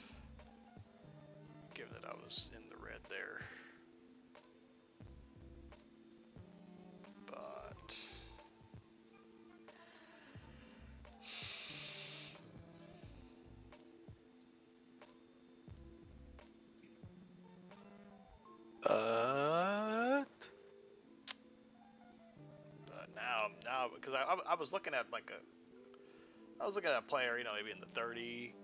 given that I was in the red there. But now because I was looking at a player, maybe in the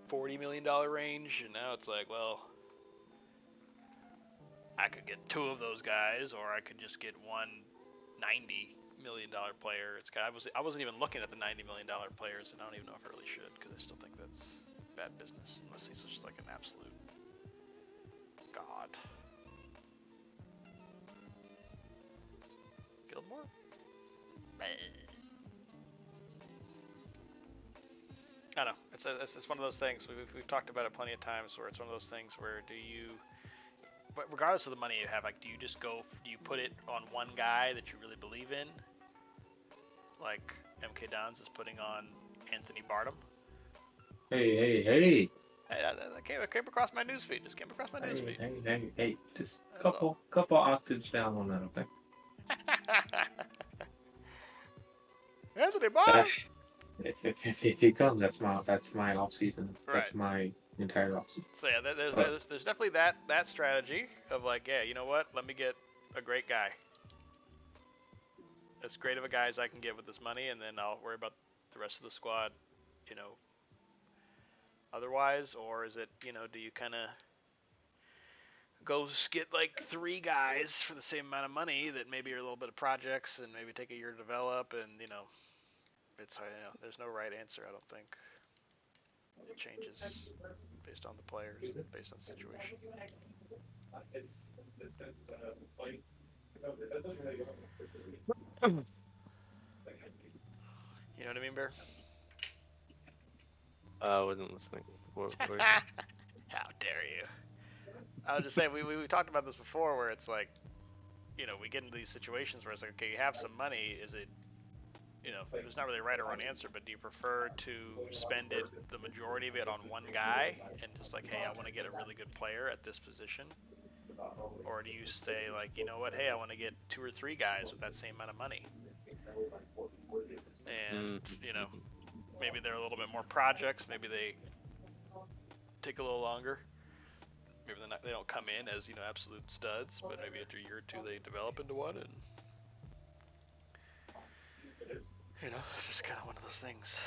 30-40 million dollar range, and now it's like, well, I could get two of those guys, or I could just get one $90 million player. I wasn't even looking at the $90 million players, and I don't even know if I really should, because I still think that's bad business, unless he's just like an absolute god. Gilmore? I don't know. It's one of those things. We've talked about it plenty of times, where it's one of those things where but regardless of the money you have, like, do you put it on one guy that you really believe in? Like MK Dons is putting on Anthony Barnum. Hey! Hey, that came across my newsfeed. Just came across my newsfeed. Hey! Just couple octaves down on that, okay? Anthony Barnum. If he comes, that's my off season. Right. That's my entire off season. So yeah, there's definitely that strategy of like, yeah, you know what? Let me get a great guy. As great of a guy as I can get with this money, and then I'll worry about the rest of the squad, otherwise. Or is it, do you kind of go get like 3 guys for the same amount of money that maybe are a little bit of projects and maybe take a year to develop, and it's there's no right answer. I don't think it changes based on the players, based on the situation. You know what I mean, Bear? I wasn't listening. What How dare you? I was just saying, we talked about this before, where it's like, we get into these situations where it's like, okay, you have some money. Is it, there's not really a right or wrong answer, but do you prefer to spend the majority of it on one guy and just like, hey, I want to get a really good player at this position? Or do you say like, you know what, hey, I want to get 2 or 3 guys with that same amount of money? And, maybe they're a little bit more projects, maybe they take a little longer. Maybe they don't come in as, absolute studs, but maybe after a year or 2 they develop into one, and it's just kind of one of those things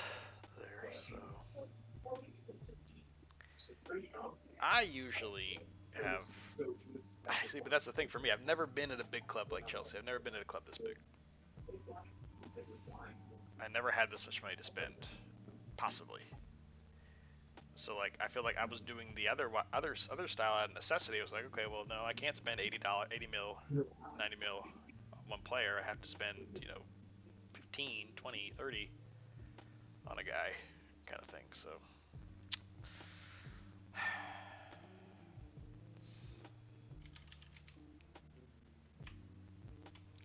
there. So I usually have, see, but that's the thing for me. I've never been at a big club like Chelsea. I've never been at a club this big. I never had this much money to spend, possibly. So like, I feel like I was doing the other style out of necessity. I was like, okay, well, no, I can't spend $80 mil, 90 mil on one player. I have to spend 15, 20, 30 on a guy, kind of thing. So I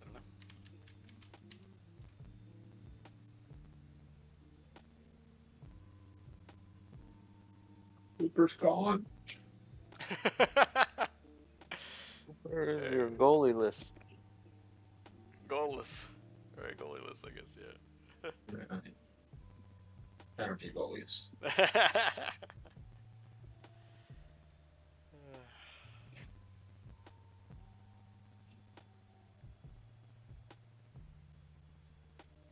don't know. Cooper's gone. Where's your goalie list? Goalless. Alright, goalie list, I guess, yeah. I don't need goalies.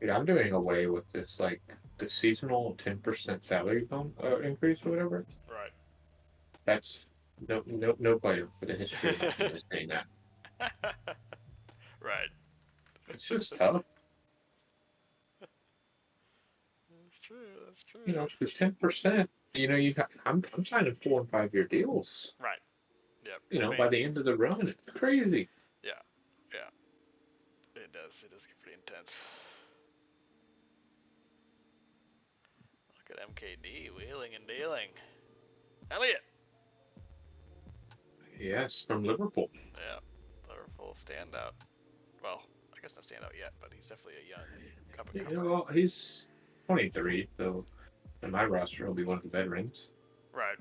Dude, I'm doing away with this, like, the seasonal 10% salary increase or whatever. Right. That's no player for the history of my team is saying that. Right. It's just tough. That's true. That's true. Because 10%, I'm signing 4 and 5 year deals. Right. Yeah. By the end of the run, it's crazy. Yeah. Yeah. It does. It does get pretty intense. Look at MKD wheeling and dealing. Elliot. Yes, from Liverpool. Yeah. Liverpool standout. Well, I guess not standout yet, but he's definitely a young up and comer. Well, he's 23, so in my roster, he'll be one of the veterans. Right.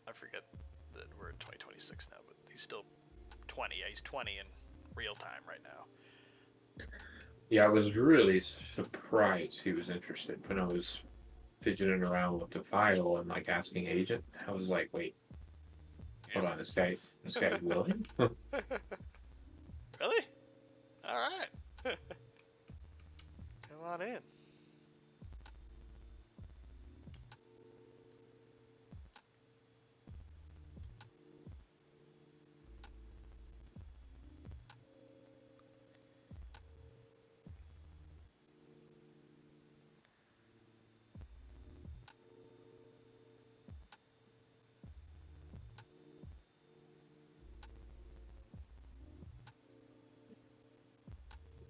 I forget that we're in 2026 now, but he's still 20. Yeah, he's 20 in real time right now. Yeah, I was really surprised he was interested when I was fidgeting around with the file and like asking agent. I was like, wait, hold on, this guy's willing? Really? All right. Come on in.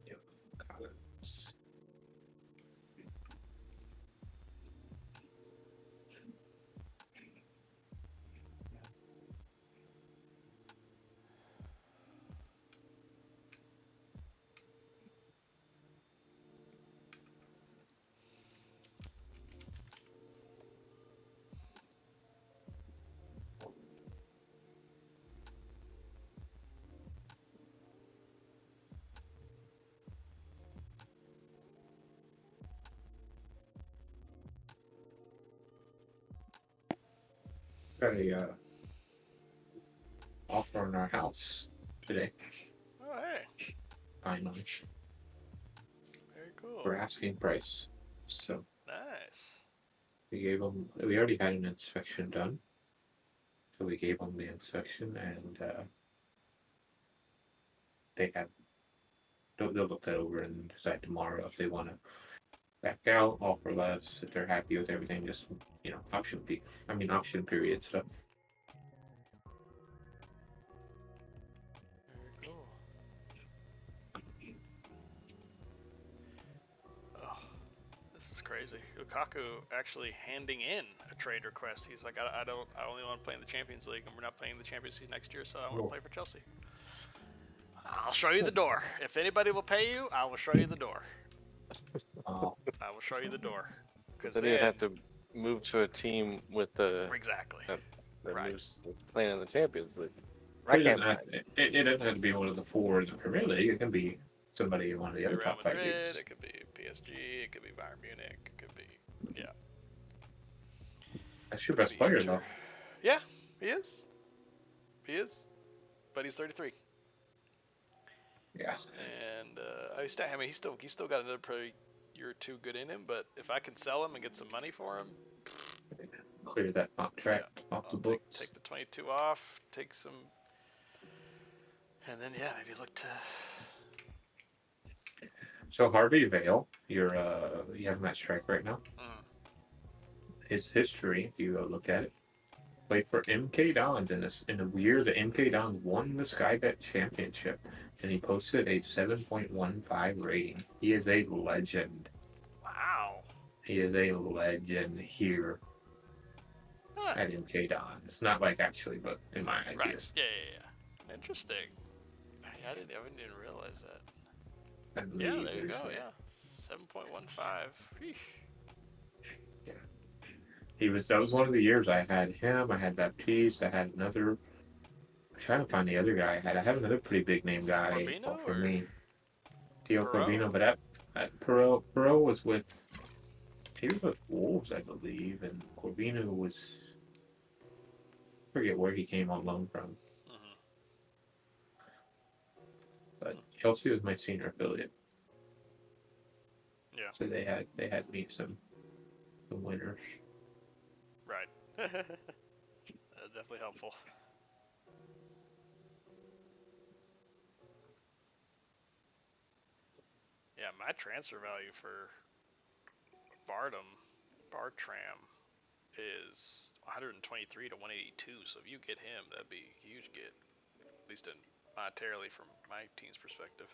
Yeah, Collins. Got a offer on our house today. Oh, hey. Finally, Very cool. we're asking price. So Nice. we already had an inspection done. So we gave them the inspection, and they have they'll look that over and decide tomorrow if they want to back out, offer less, if they're happy with everything. Just option fee. I mean option period stuff. Very cool. Oh, this is crazy. Lukaku actually handing in a trade request. He's like, I only want to play in the Champions League, and we're not playing the Champions League next year, so I want to play for Chelsea. I'll show you the door. If anybody will pay you, I will show you the door. I will show you the door. Because then then you'd have to move to a team with the exactly. that Right. moves playing in the Champions League. It doesn't, it doesn't have to be one of the four in the Premier League. It can be somebody in one of It the could other be Real top five Madrid, leagues. it could be PSG, it could be Bayern Munich, it could be That's your best player, though. Yeah, he is. He is. But he's 33. Yeah. And I mean, he's still got another probably year or two good in him. But if I can sell him and get some money for him, Clear that contract off the I'll books. take the 22 off, take some, and then maybe look to. So Harvey Vale, you have him at strike right now. His history, if you go look at it, played for MK Dons in the year the MK Dons won the Sky Bet Championship, and he posted a 7.15 rating. He is a legend. Wow. He is a legend here at MK Dons. Not like actually, but in my ideas. Right. Yeah. Interesting. I didn't even realize that. Yeah, there you go. Yeah, 7.15. Yeah. That was one of the years I had him. I had Baptiste. I had another. I'm trying to find the other guy. I had another pretty big name guy Corbino for or me. Theo Perot? Corbino, but Perot was with. He was with Wolves, I believe, and Corbino was. I forget where he came on loan from, but Chelsea was my senior affiliate. Yeah. So they had me some winners. Right. That's definitely helpful. Yeah, my transfer value for Bartram is 123 to 182. So if you get him, that'd be a huge get, at least in monetarily from my team's perspective.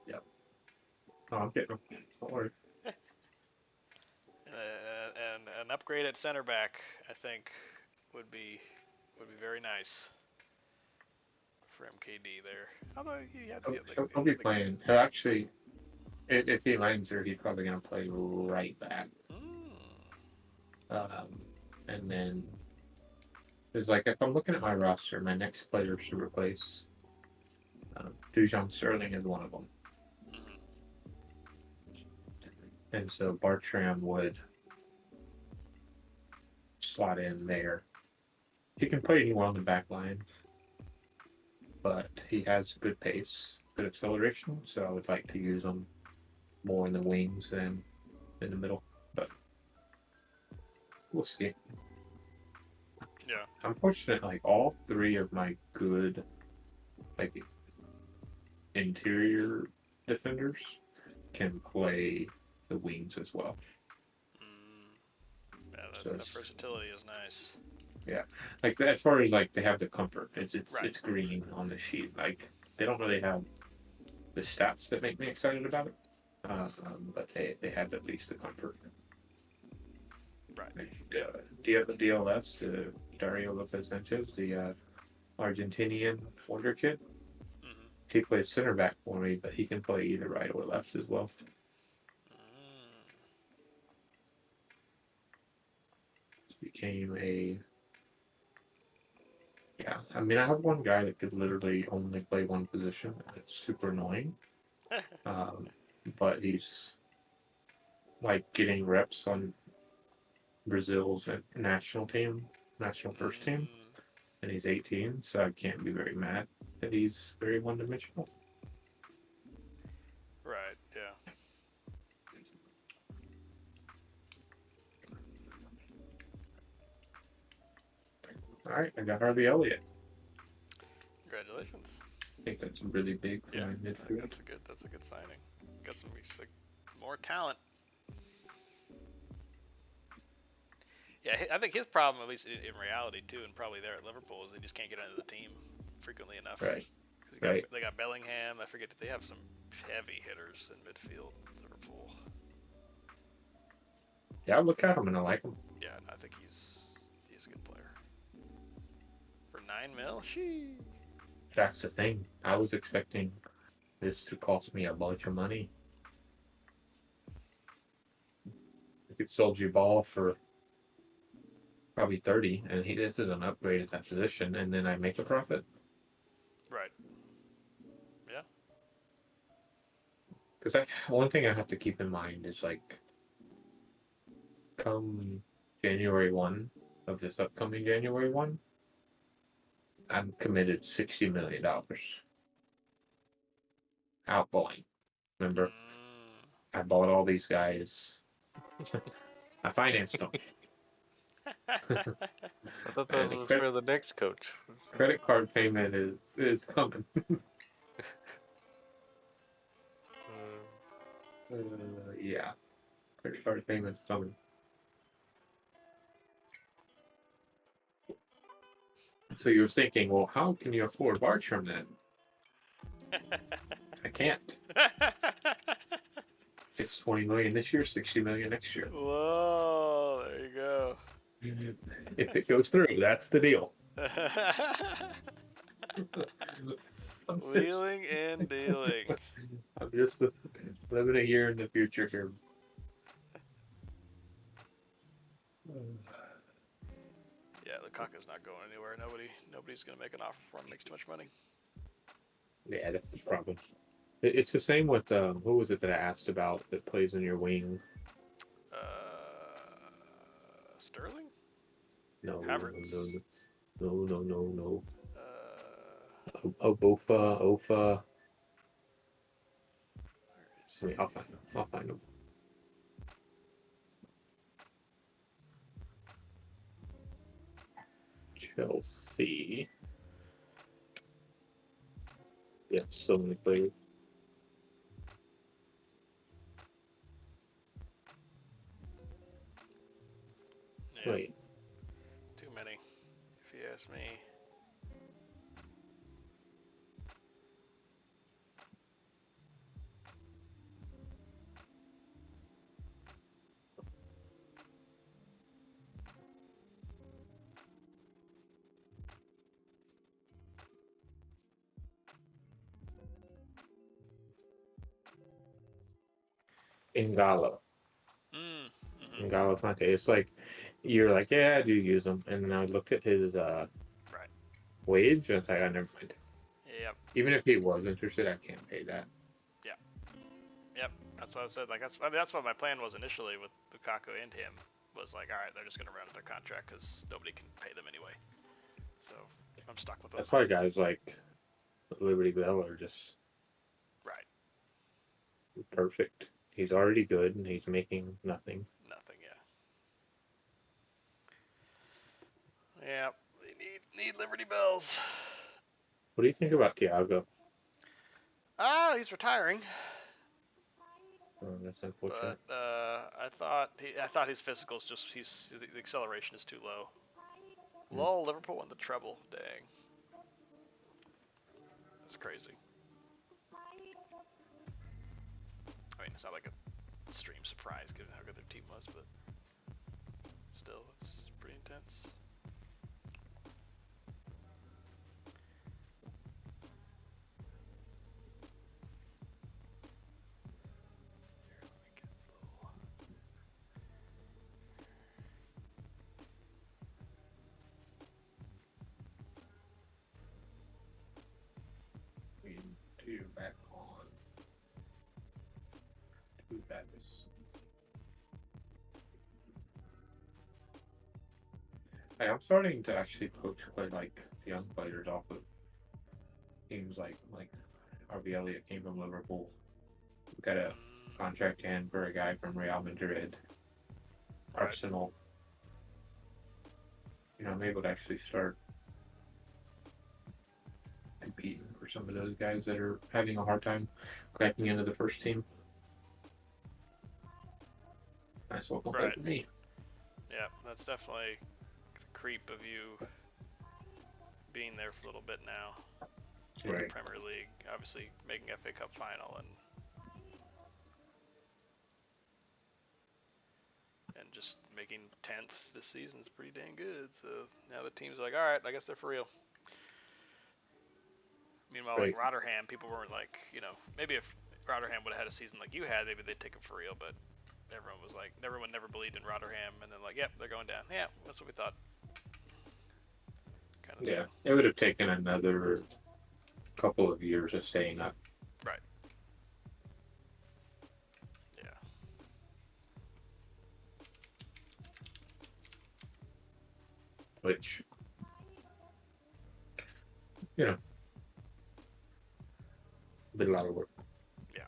Yep. Oh, I'm getting them. Don't worry. And an upgrade at center back, I think, would be very nice for MKD there. Although he had He'll be playing. He'll actually, if he lands here, he's probably going to play right back. And then it's like if I'm looking at my roster, my next players to replace Dujon Sterling is one of them, Mhm. and so Bartram would slot in there. He can play anywhere on the back line, but he has good pace, good acceleration. So I would like to use him more in the wings than in the middle. But we'll see. Yeah. I'm fortunate, like all three of my good, like interior defenders can play the wings as well. Mm. Yeah, So that it's, versatility is nice. yeah, like as far as like they have the comfort, Right. it's green on the sheet. Like they don't really have the stats that make me excited about it, but they have at least the comfort. Right. Like, Yeah. DLS, Dario Lopez Sanchez, the Argentinian wonder kid. Mhm. He plays center back for me, but he can play either right or left as well. Mm. Became a yeah. I mean, I have one guy that could literally only play one position, and it's super annoying. Um, but he's like getting reps on Brazil's national team, national first team, Mm. and he's 18, so I can't be very mad that he's very one dimensional. Right. Yeah. All right, I got Harvey Elliott. Congratulations. I think that's really big for Yeah. my I think midfield. that's a good signing. Got some like, more talent. Yeah, I think his problem, at least in reality too, and probably there at Liverpool, is they just can't get into the team frequently enough. Right, Because right. they got Bellingham. I forget that they have some heavy hitters in midfield. Liverpool. Yeah, I look at him and I like him. Yeah, I think he's a good player. For 9 mil, she. That's the thing. I was expecting this to cost me a bunch of money. I could sold you ball for probably 30, and this is an upgrade at that position, and then I make a profit. Right. Yeah. Because one thing I have to keep in mind is like, come January 1 of this upcoming January 1, I'm committed $60 million outgoing. Remember, Mm. I bought all these guys. I financed them, I thought that and the was for the next coach. credit card payment is coming. Uh, Yeah, credit card payment's coming. So you're thinking, well, how can you afford Bartram then? I can't. It's 20 million this year, 60 million next year. Whoa, there you go. If it goes through, that's the deal. I'm just, Wheeling and dealing. I'm just living a year in the future here. Yeah, Lukaku's not going anywhere. Nobody's gonna make an offer for him. Makes too much money. Yeah, that's the problem. It's the same with who was it that I asked about that plays in your wing? Sterling? No, Havertz? no. Uh, Ofa. where is Wait, he? I'll find him. Chelsea. Yeah, so many players. Yeah, Wait, too many, if you ask me. Ingala. Mm. Mhm. N'Golo Kante. It's like you're like, yeah, I do use them, and then I looked at his Right. wage, and it's like, I never mind. Yep. Even if he was interested, I can't pay that. Yep. That's what I said. Like that's what my plan was initially with Lukaku and him. Was like, all right, they're just gonna run out their contract because nobody can pay them anyway. So I'm stuck with them. That's why guys like Liberty Bell are just Right. perfect. He's already good, and he's making nothing. Nothing. Yeah. Yeah. They need Liberty Bells. What do you think about Thiago? He's retiring. That's unfortunate. But I thought his physicals the acceleration is too low. Lol, Liverpool won the treble. Dang, that's crazy. I mean, it's not like a extreme surprise given how good their team was, but still, it's pretty intense. Two back on. Two back this. Hey, I'm starting to actually poach quite like young players off of teams like RB Elliott came from Liverpool. We got a contract in for a guy from Real Madrid, Right. Arsenal. I'm able to actually start competing for some of those guys that are having a hard time cracking into the first team. Nice welcome play Right. for me. Yeah, that's definitely the creep of you being there for a little bit now in the Right. Premier League. Obviously, making FA Cup final and just making 10th this season is pretty dang good. So now the team's like, all right, I guess they're for real. Meanwhile, Right. like Rotterdam, people weren't like, maybe if Rotterdam would have had a season like you had, maybe they'd take it for real. But everyone never believed in Rotterdam, and then like, yep, they're going down. Yeah, that's what we thought. Kind of Yeah, thing. it would have taken another couple of years of staying up. Right. Yeah. Which, been a lot of work. Yeah.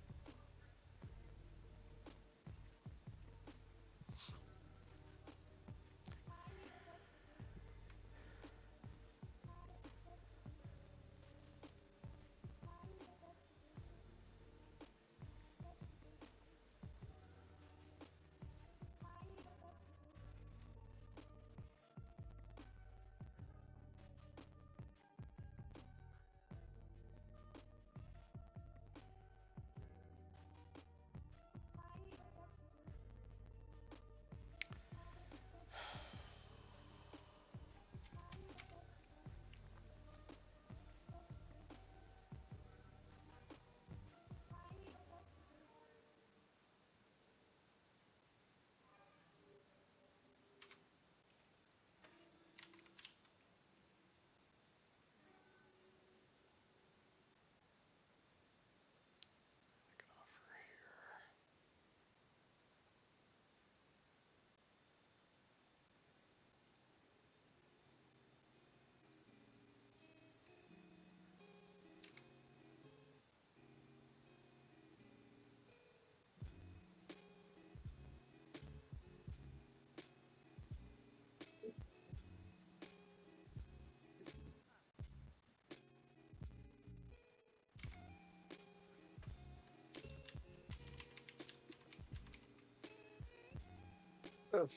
Oh,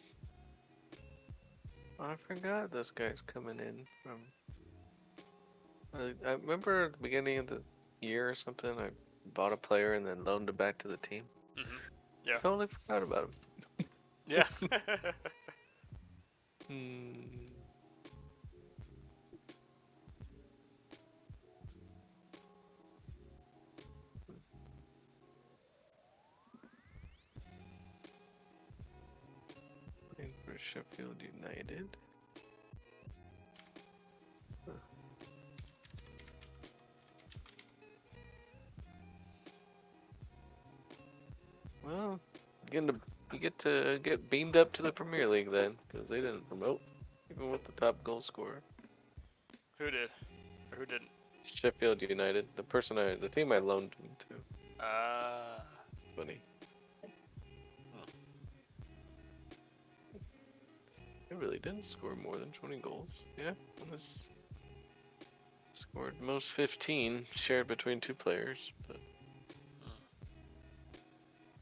I forgot this guy's coming in from. I remember at the beginning of the year or something, I bought a player and then loaned him back to the team. Yeah. Totally forgot about him. Yeah. Waiting for Sheffield United. Huh. Well, you get to get beamed up to the Premier League then, because they didn't promote, even with the top goal scorer. Who did? Or who didn't? Sheffield United, the team I loaned him to. Funny. He really didn't score more than 20 goals. Yeah, it was scored most 15, shared between two players, but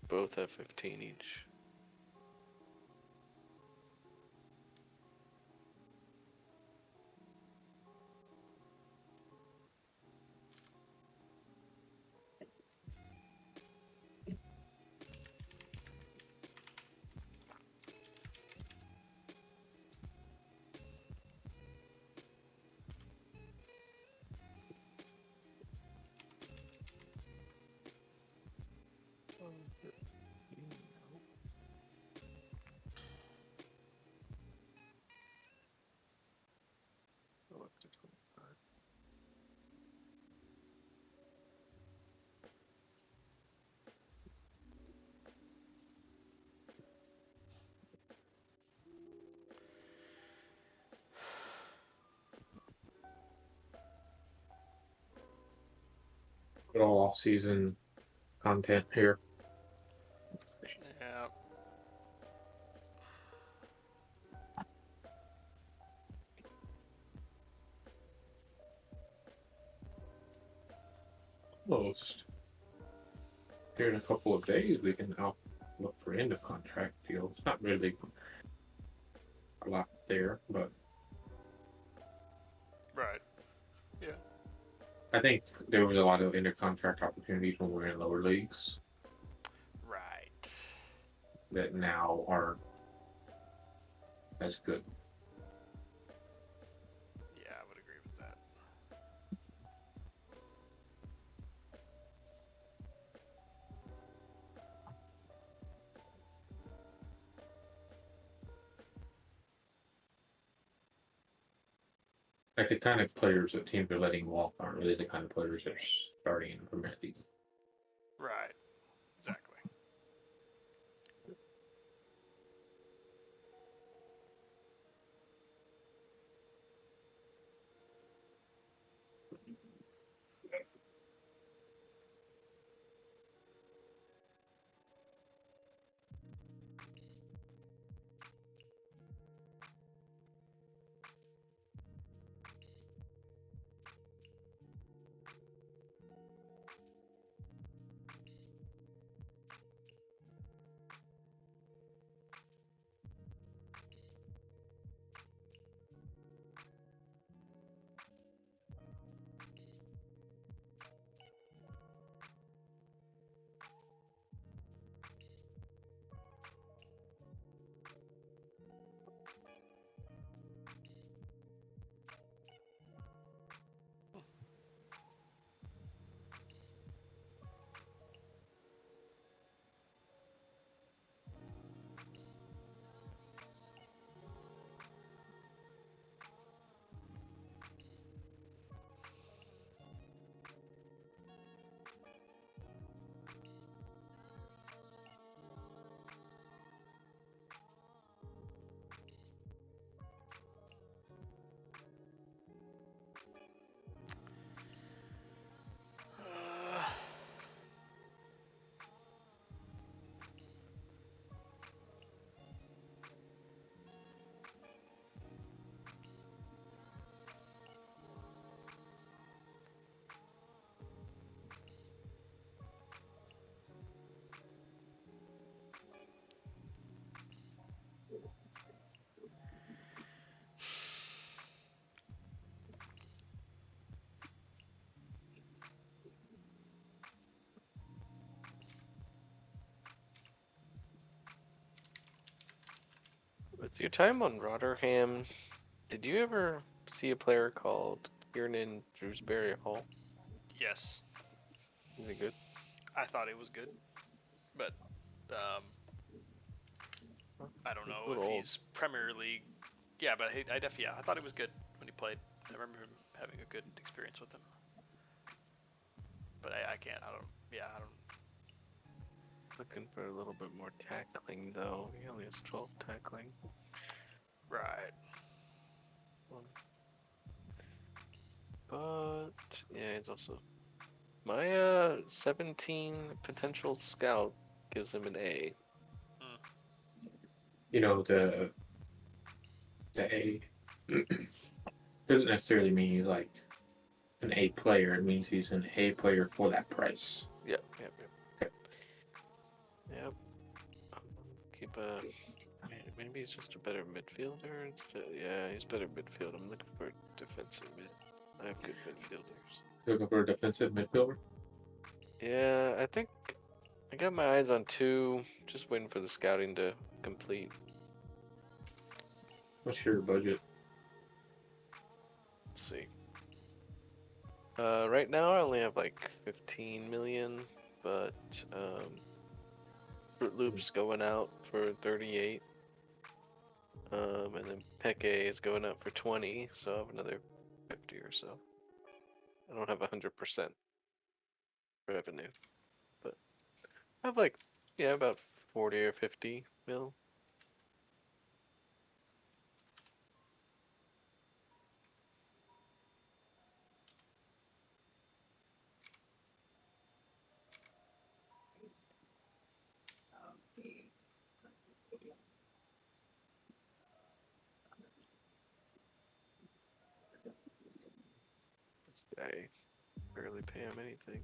both have 15 each. Go up to 25. Good all off-season content here. Yeah. Almost. Here in a couple of days, we can now look for end of contract deals. Not really a lot there, but Right. Yeah. I think there was a lot of end of contract opportunities when we were in lower leagues Right. that now aren't as good. Yeah, I would agree with that. Like the kind of players that teams are letting walk aren't really the kind of players that are starting in the Premier League. Right. Exactly. With your time on Rotherham, did you ever see a player called Kiernan Drewsbury Hall? Yes. Is he good? I thought it was good, but I don't He's a know little if old. he's Premier League. Yeah, but I thought he was good when he played. I remember him having a good experience with him. But I can't. I don't. Yeah, I don't. Looking for a little bit more tackling though. He only has 12 tackling. Right. But yeah, he's also my 17 potential scout gives him an A. Mm. You know, the A doesn't necessarily mean he's like an A player. It means he's an A player for that price. Yep, yep, yep. Yep. Keep a. Maybe he's just a better midfielder instead. Yeah, he's better midfield. I'm looking for a defensive mid. I have good midfielders. Looking for a defensive midfielder. Yeah, I think I got my eyes on two. Just waiting for the scouting to complete. What's your budget? Let's see. Right now I only have like 15 million, but Fruit Loops going out for 38. And then Peke is going out for 20, so I have another 50 or so. I don't have 100% revenue, but I have like, yeah, about 40 or 50 mil. I barely pay him anything.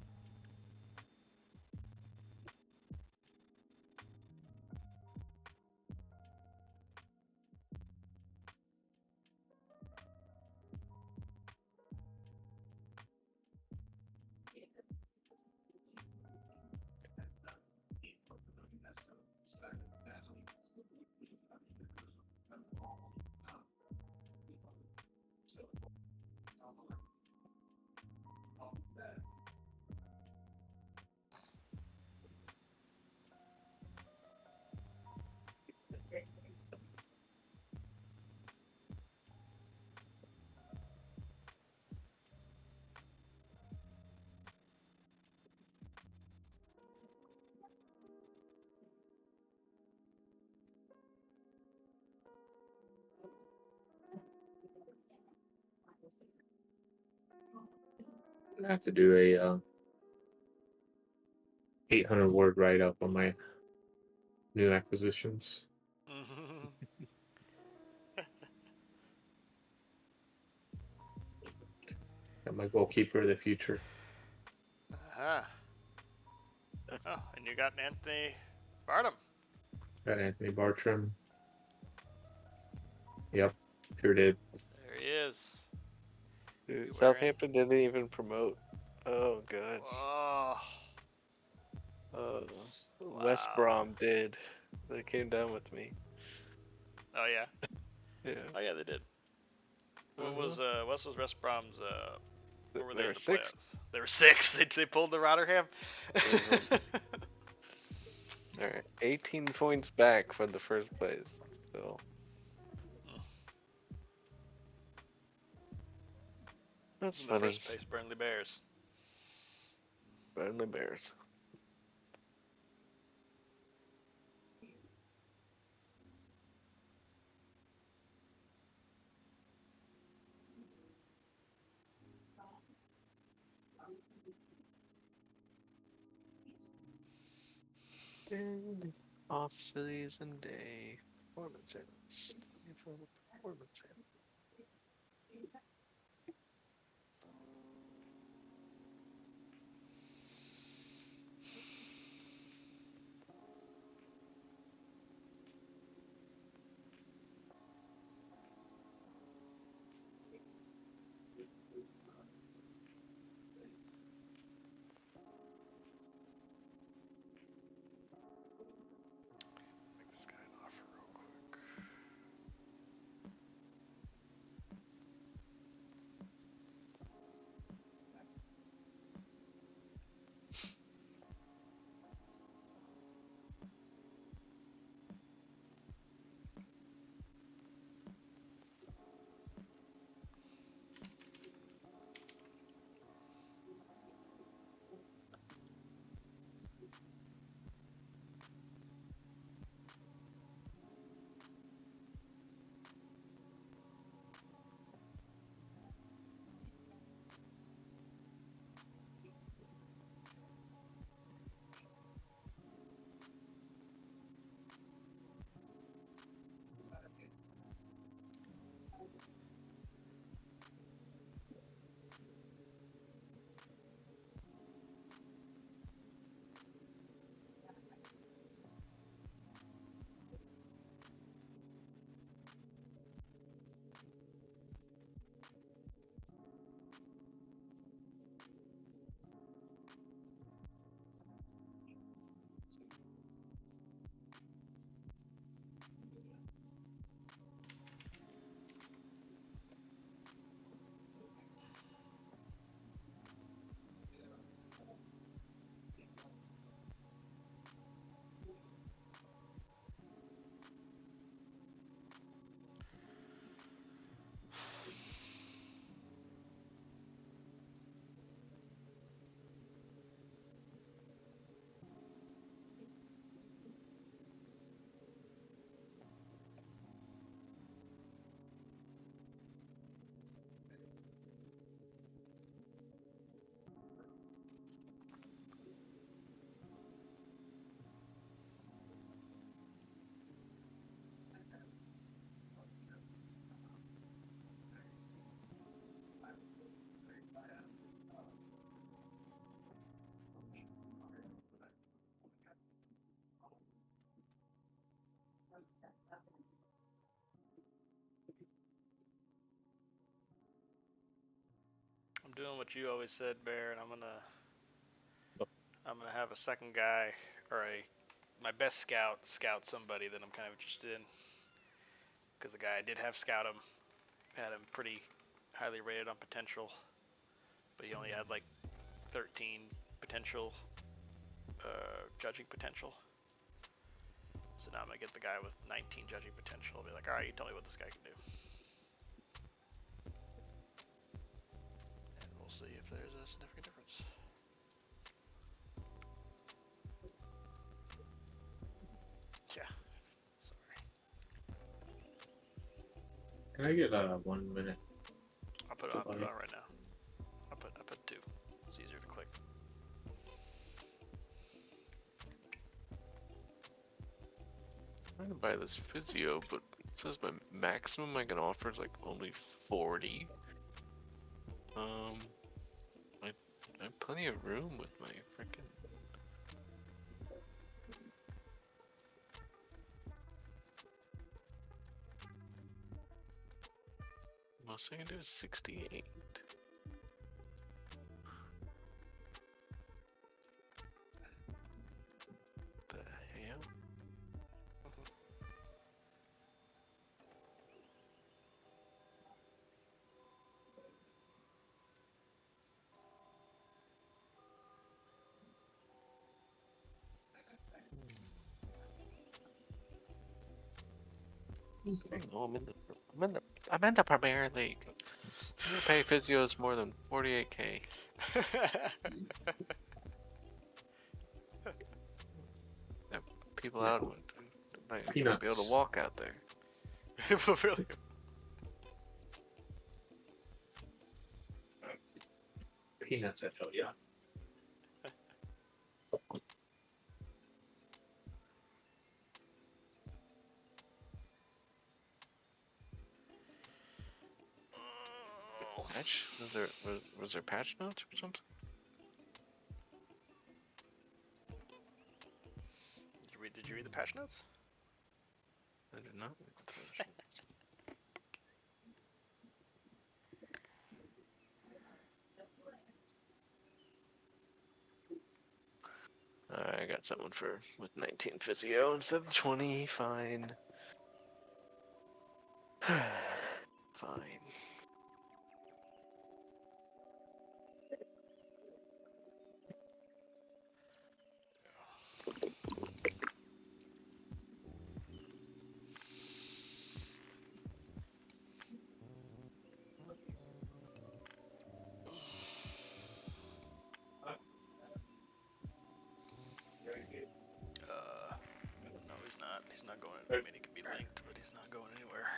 I have to do a 800-word write-up on my new acquisitions. Got my goalkeeper of the future. Uh-huh. Oh, and you got Anthony Barnum. Got Anthony Bartram. Yep, sure did. There he is. Dude, Wearing. Southampton didn't even promote. Oh god. Oh. West Wow. Brom did. They came down with me. Oh yeah. Yeah. Oh yeah, they did. What Uh-huh. was West Brom's where were They they were in the sixth. playoffs? They were six. They pulled the Rotterdam. Uh-huh. All right, 18 points back from the first place. So that's In the funny. first place, Burnley Bears. Burnley Bears. And off season day. Performance analyst. Looking for the performance analyst. Make this guy an offer real quick. what you always said, Bear, and I'm gonna have a second guy or my best scout somebody that I'm kind of interested in, because the guy I did have scout him had him pretty highly rated on potential, but he only had like 13 potential judging potential. So now I'm gonna get the guy with 19 judging potential. I'll be like, all right, you tell me what this guy can do, and we'll see if there's a significant difference. Yeah. Sorry. Can I get 1 minute? I'll put it on right now. I put 2. It's easier to click. I'm trying to buy this physio, but it says my maximum I can offer is like only 40. I have plenty of room with my freaking. Most I can do is 68. The hell? Oh, I'm in the Premier League. You pay physios more than 48k. People out might be able to Peanuts. walk out there. Really? Peanuts, I told you. Patch? Was there patch notes or something? Did you read the patch notes? I did not read the patch notes. I got someone with 19 physio instead of 20. Fine. Fine. No, he's not. He's not going. I mean, he could be linked, but he's not going anywhere.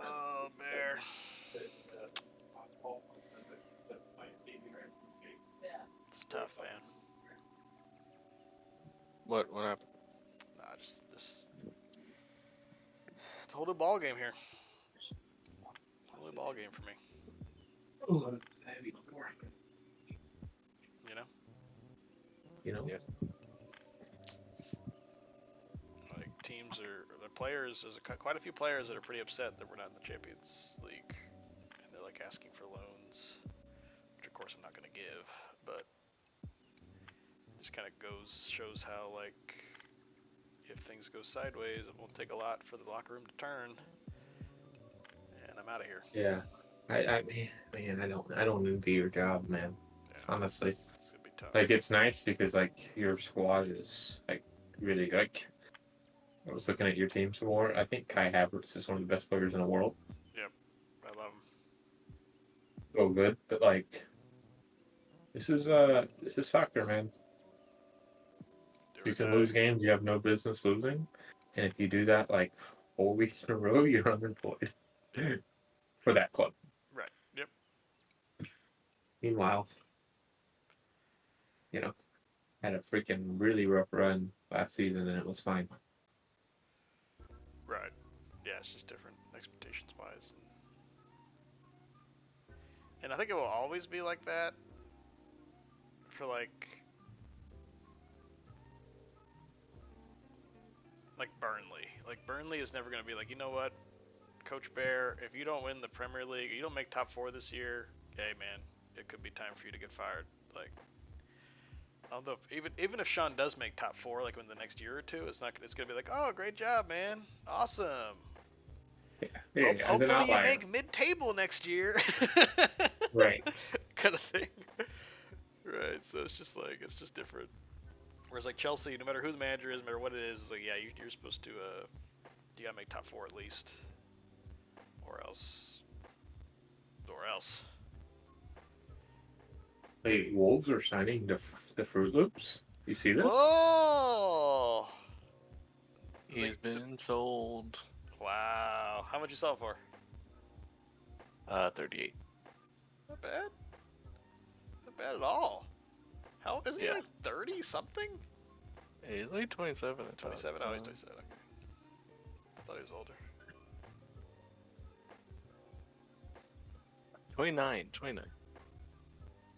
Oh, Bear. It's tough, man. What happened? Nah, just this. It's a whole new ball game here. Whole new ball game for me. You know. You know? Yeah. Like the players. There's quite a few players that are pretty upset that we're not in the Champions League, and they're like asking for loans, which of course I'm not going to give, but it just kind of shows how like if things go sideways, it won't take a lot for the locker room to turn, and I'm out of here. Yeah. Man, I don't envy your job, man. Yeah, Honestly. it's gonna be tough. Like, it's nice because, like, your squad is, like, really good. I was looking at your team some more. I think Kai Havertz is one of the best players in the world. Yep, I love him. So good, but, like, this is soccer, man. You can lose games you have no business losing, and if you do that, like, 4 weeks in a row, you're unemployed for that club. Right. Yep. Meanwhile, had a freaking really rough run last season, and it was fine. Right. Yeah, it's just different expectations wise. And I think it will always be like that for like Burnley. Like Burnley is never going to be like, you know what, Coach Bear, if you don't win the Premier League, you don't make top 4 this year, hey man, it could be time for you to get fired. Like, although even if Sean does make top 4, like in the next year or two, it's not. It's gonna be like, oh, great job, man, awesome. Yeah, as an Hopefully you outlier. make mid-table next year. Right. Kind of thing. Right. So it's just different. Whereas like Chelsea, no matter who the manager is, no matter what it is, it's like, yeah, you're supposed to you gotta make top 4 at least, or else. Wait, Wolves are signing the Fruit Loops. You see this? Oh. He's been sold. Wow. How much you sell it for? 38. Not bad. Not bad at all. How isn't he Yeah. like 30 something? Hey, he's like 27. 27. Oh, he's 27. Okay. I thought he was older. 29.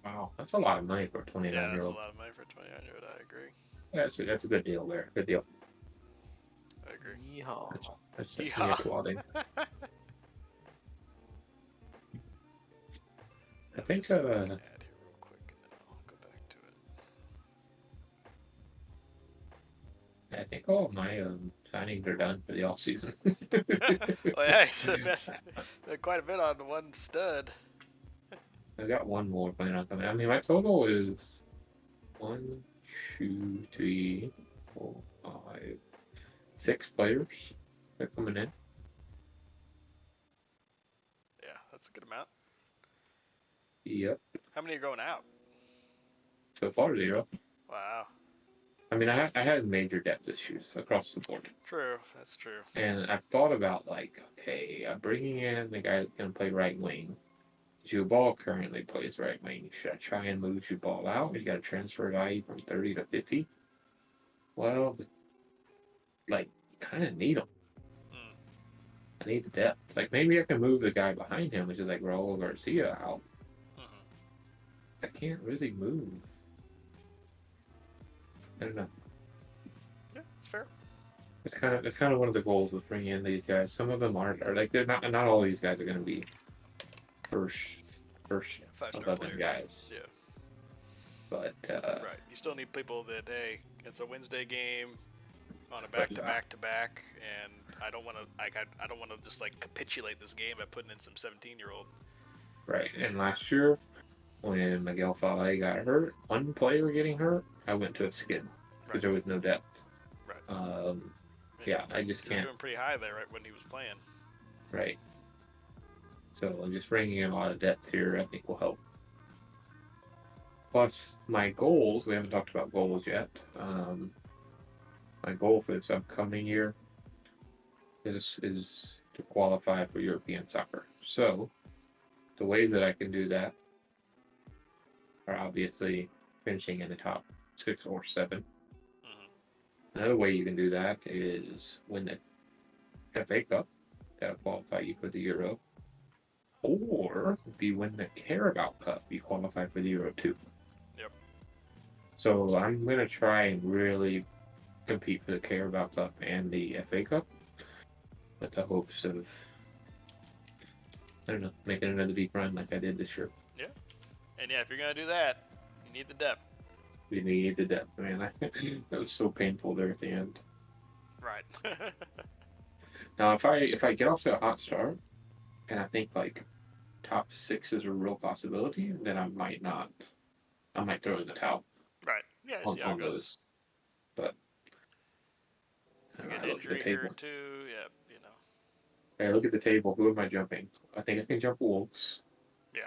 Wow, that's a lot of money for a 29-year-old. Yeah, that's a lot of money for a 29-year-old. I agree. That's a good deal there. Good deal. I agree. Yeehaw. That's Yeehaw. near quality. I think Just add here real quick, and then I'll go back to it. I think all of my signings are done for the off season. Well, yeah, he's the best. Quite a bit on one stud. I got one more planned on coming. I mean, my total is 1, 2, 3, 4, 5, 6 players that are coming in. Yeah, that's a good amount. Yep. How many are going out? So far, 0. Wow. I mean, I had major depth issues across the board. True, that's true. And I've thought about, like, okay, I'm bringing in the guy that's going to play right wing. Jubal currently plays right wing. Should I try and move Jubal out? You got a transfer value from 30 to 50. Well, like, kind of need him. Mm. I need the depth. Like, maybe I can move the guy behind him, which is like Raul Garcia, out. Mm-hmm. I can't really move. I don't know. Yeah, that's fair. It's kind of one of the goals with bringing in these guys. Some of them aren't, or like they're not all these guys are going to be first 5-star 11 players. guys. Yeah. But Right. You still need people that, hey, it's a Wednesday game on a back-to-back, and I don't want to I don't want to just like capitulate this game by putting in some 17-year-old. right. And last year, when Miguel Fale got hurt, one player getting hurt, I went to a skid because Right. there was no depth. Right. Yeah, I just You're can't. doing pretty high there, right, when he was playing. Right. So I'm just bringing in a lot of depth here. I think will help. Plus, my goals. We haven't talked about goals yet. My goal for this upcoming year is to qualify for European soccer. So the ways that I can do that are obviously finishing in the top 6 or 7. Mm-hmm. Another way you can do that is win the FA Cup. That'll qualify you for the Euro. Or if you win the Carabao Cup, you qualify for the Euro too. Yep. So I'm going to try and really compete for the Carabao Cup and the FA Cup with the hopes of, I don't know, making another deep run like I did this year. Yeah. And yeah, if you're going to do that, you need the depth. We need the depth, man. That was so painful there at the end. Right. Now, if I get off to a hot start, and I think like top 6 is a real possibility, then I might not. I might throw in the towel Right. Yeah, I see how it on goes. those. But You get I look at the injury here table. too. Yeah, you know. Hey, look at the table. Who am I jumping? I think I can jump Wolves. Yeah.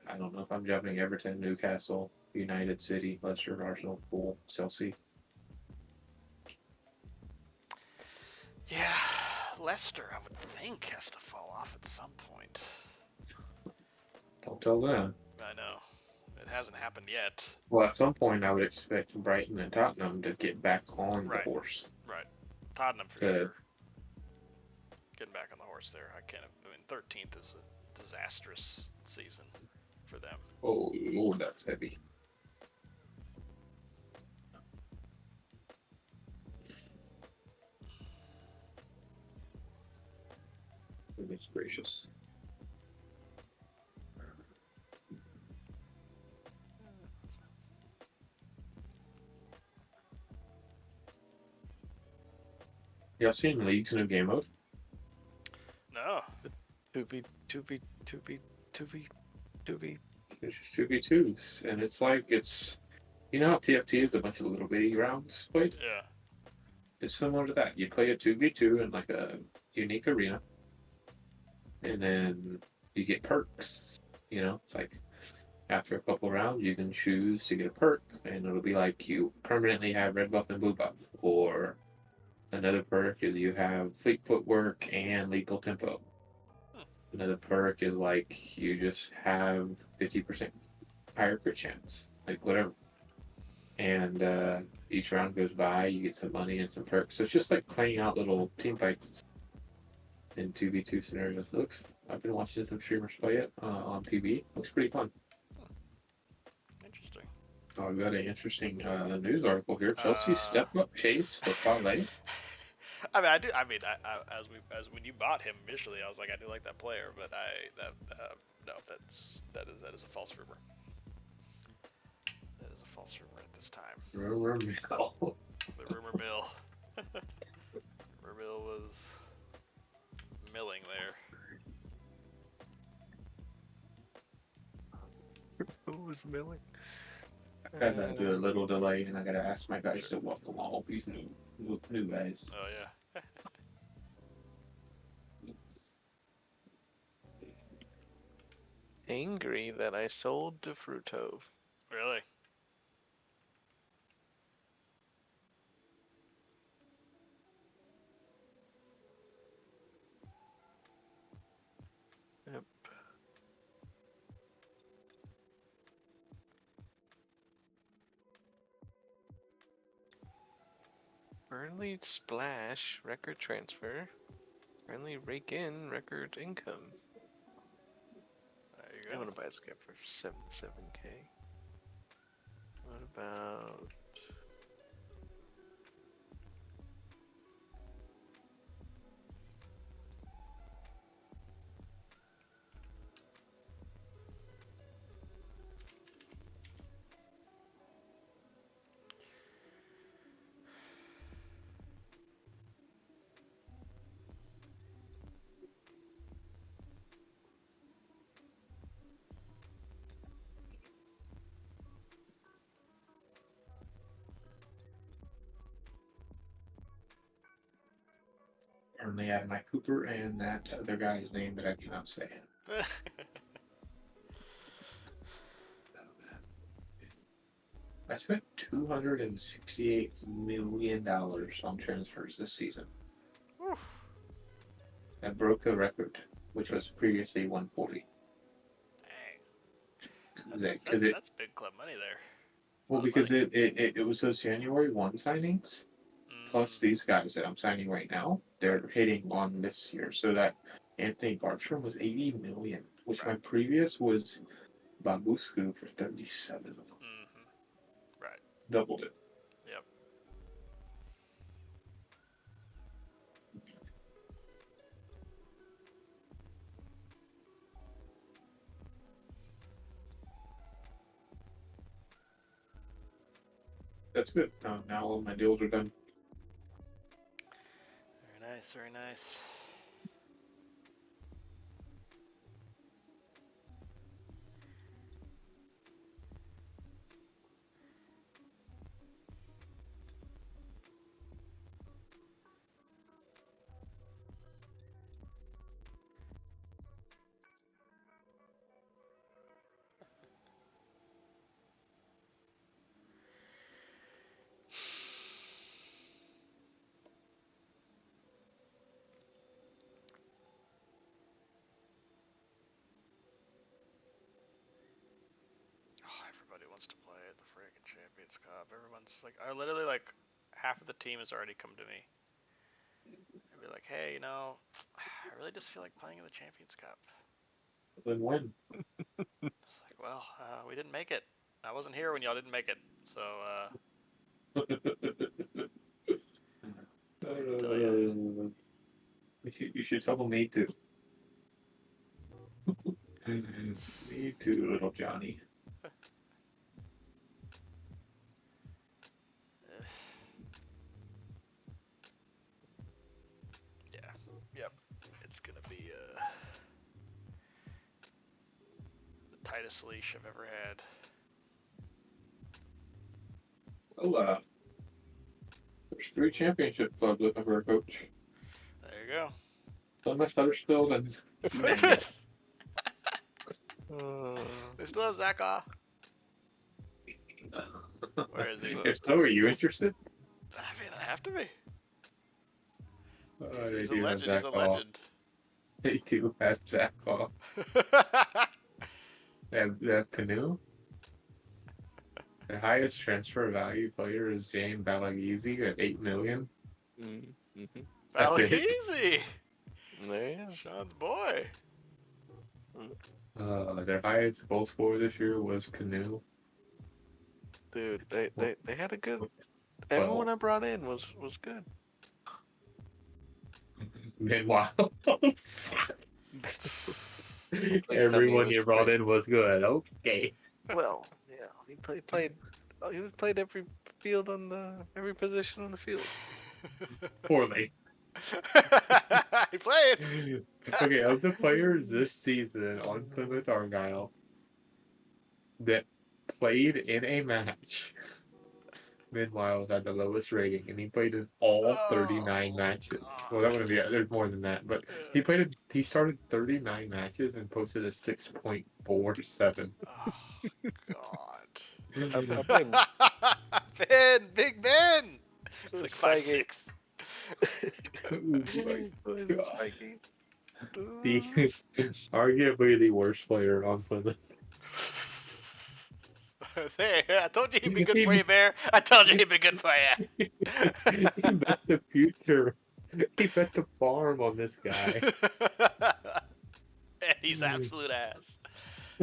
I don't know if I'm jumping Everton, Newcastle, United, City, Leicester, Arsenal, Pool, Chelsea. Yeah, Leicester, I would think, has to fall off at some point. Don't tell them. I know. hasn't happened yet. Well, at some point, I would expect Brighton and Tottenham to get back on the Right. horse. Right. Tottenham for To, sure. Getting back on the horse there. I can't. I mean, 13th is a disastrous season for them. oh Lord, that's heavy. Goodness gracious. Y'all seen League's new game mode? No. 2v, 2v, 2v, 2v, 2v. It's just 2v2s, and it's like you know how TFT is a bunch of little bitty rounds played? Yeah. It's similar to that. You play a 2v2 in like a unique arena, and then you get perks. You know, it's like after a couple rounds, you can choose to get a perk, and it'll be like you permanently have red buff and blue buff, or another perk is you have fleet footwork and lethal tempo. Another perk is like you just have 50% higher crit chance, like whatever. And each round goes by, you get some money and some perks. So it's just like playing out little team fights in 2v2 scenarios. It looks. I've been watching some streamers play it on PB. Looks pretty fun. Interesting. Oh, I've got an interesting news article here. Chelsea Uh, step up chase for Fale. I mean, I do. I mean, as when you bought him initially, I was like, I do like that player, but no, that is a false rumor. That is a false rumor at this time. Rumor mill. The rumor mill. Rumor mill was milling there. Who was milling? Gotta do a little delay, and I gotta ask my guys to welcome all these new guys. Oh yeah. Angry that I sold to Fruto. Really? Yep. Burnley splash record transfer. Burnley rake in record income. There you I go. want to buy this guy for 7k. What about? Only had Mike Cooper and that other guy's name that I cannot say. I spent $268 million on transfers this season. Whew. That broke the record, which was previously 140. Dang. Because it That's big club money there. well because it was those January 1 signings plus these guys that I'm signing right now. They're hitting on this year, so that Anthony Bartram was 80 million, which my Right. previous was Babusku for 37. Right. Doubled it. Yep. That's good. Now all my deals are done. Very nice. Very nice. Champions Cup. Everyone's like, I literally like half of the team has already come to me. I'd be like, hey, I really just feel like playing in the Champions Cup. Then when? It's like, well, we didn't make it. I wasn't here when y'all didn't make it, so I can tell you. You should tell me too. Me too, little Johnny. Yeah, yep. It's gonna be the tightest leash I've ever had. Well, there's 3 championship clubs looking for a coach. There you go. Some are Huddersfield and They Uh, still have Zach Off. Where is he? If so, are you interested? I mean, I have to be. They He's a do have legend. He's Zach a Hall. legend. They do have Zach Hall. They have Canoe. The highest transfer value player is Jane Balagizi at $8 million. mm-hmm. That's it. Easy. There he is. Sean's boy. Their highest goal scorer this year was Canoe. Dude, they had a good. Everyone I brought in was good. Meanwhile, Least, I everyone mean, you it's brought great. in was good. Okay. Well, yeah, he played. Oh, he played every field on every position on the field. Poorly. He played. Okay, of the players this season on Plymouth Argyle that played in a match, Meanwhile had the lowest rating, and he played in all 39 Oh, matches. Well, that God. wouldn't be. There's more than that, but Yeah. He started 39 matches and posted a 6.47. Oh, God. I blame Ben, Big Ben. It's like Spygate. 5'6". Oh my What is it, god! Spygate? The arguably the worst player on Plymouth. Hey, I told you he'd be good He, for you, Bear. I told you he'd be good for you. he bet the future. He bet the farm on this guy. And he's absolute ass.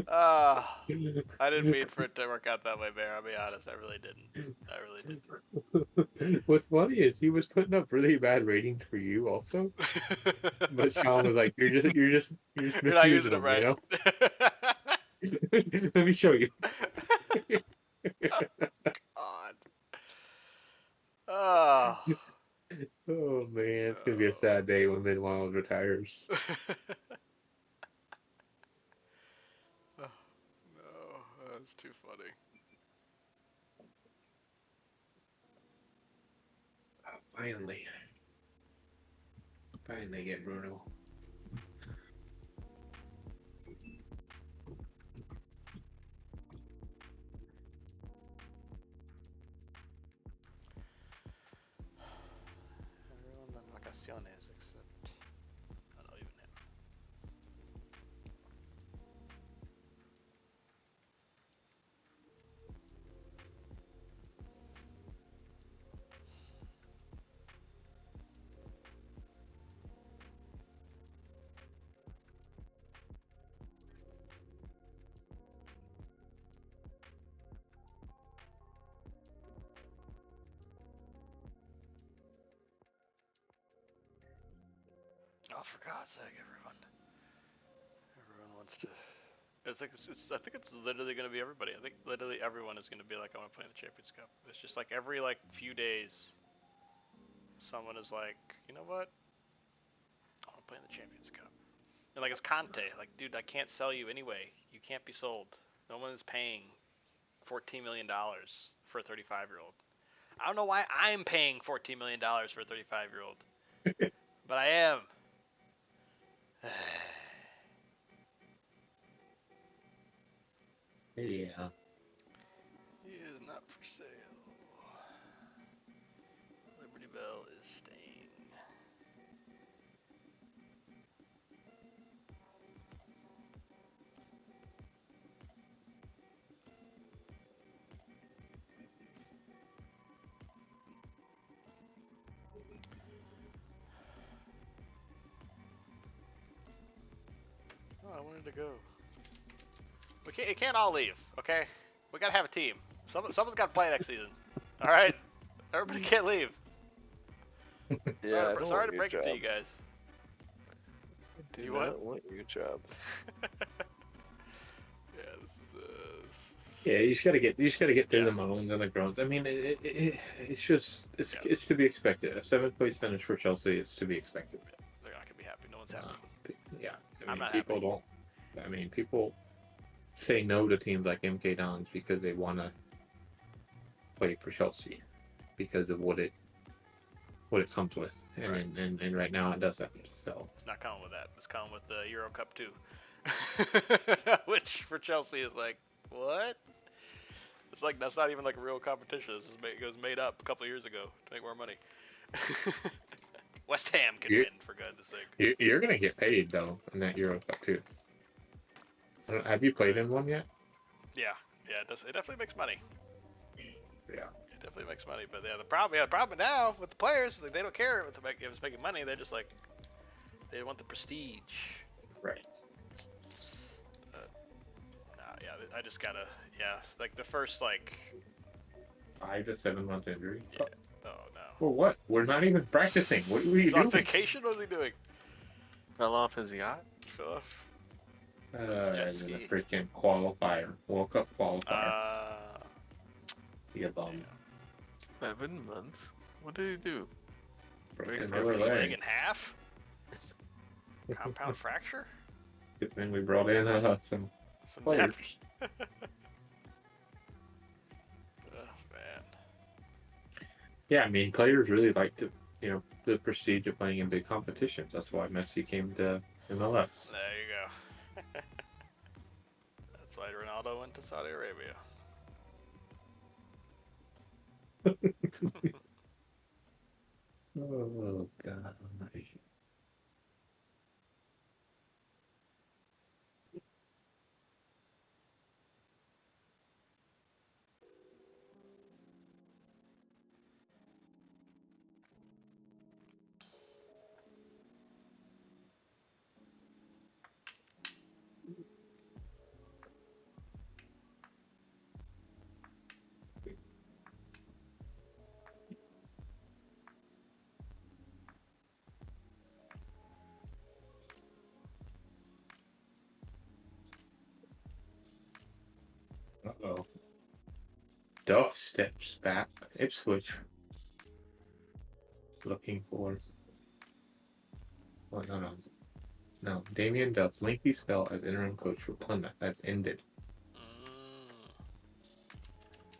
I didn't mean for it to work out that way, Bear. I'll be honest. I really didn't. I really didn't. What's funny is he was putting up really bad ratings for you also, but Sean was like, "You're just You're not misusing using it them, you right. know." Let me show you. God. Oh. Oh man, it's gonna be a sad day when Midwild retires. No, that's too funny. Finally, get Bruno. Everyone en vacaciones except. Oh, no, even him. Oh, for God's sake, everyone. Everyone wants to. It's like I think it's literally gonna be everybody. I think literally everyone is gonna be like, I want to play in the Champions Cup. It's just like every like few days, someone is like, you know what? I want to play in the Champions Cup. And like it's Conte. Like, dude, I can't sell you anyway. You can't be sold. No one is paying $14 million for a 35-year-old. I don't know why I'm paying $14 million for a 35-year-old, but I am. Yeah. He is not for sale. Liberty Bell is staying. wanted to go. It can't all leave, okay? We gotta have a team. Someone's gotta play next season. All right, everybody can't leave. Yeah, I don't Sorry want to your break it job. to you guys. I do You not what? want your job. Yeah, this is Yeah, you just gotta get through Yeah. the moans and the groans. I mean, it's Yeah. it's to be expected. A 7th place finish for Chelsea is to be expected. They're not gonna be happy. No one's happy. Yeah, I I'm mean, not people happy. don't. I mean, people say no to teams like MK Dons because they want to play for Chelsea because of what it comes with, and Right. and right now it doesn't. So It's not coming with that. It's coming with the Euro Cup too, which for Chelsea is like what? It's like that's not even like a real competition. It was made up a couple of years ago to make more money. West Ham can you win for goodness sake. you're gonna get paid though in that Euro Cup too. Have you played in one yet? Yeah, yeah, it does. It definitely makes money. Yeah. It definitely makes money. But yeah, the problem now with the players, like, they don't care if it's making money. They're just like they want the prestige. Right. Yeah, I just gotta, like the first like, 5 to 7 month injury. yeah, oh no. For what? We're not even practicing. What are you He's on doing? vacation. What was he doing? Fell off his yacht? Fell off. The Jet ski. freaking qualifier, World Cup qualifier. Yeah. The bum. 7 months? What did he do? Broke Break another His leg leg. in half. Compound fracture. Good thing we brought in some Some players. depth. Oh man. Yeah, I mean, players really like the prestige of playing in big competitions. That's why Messi came to MLS. There you go. That's why Ronaldo went to Saudi Arabia. Oh God Almighty. Uh-oh. Duff steps back. Ipswich looking for. Oh, no. Damien Duff's lengthy spell as interim coach for Plymouth has ended.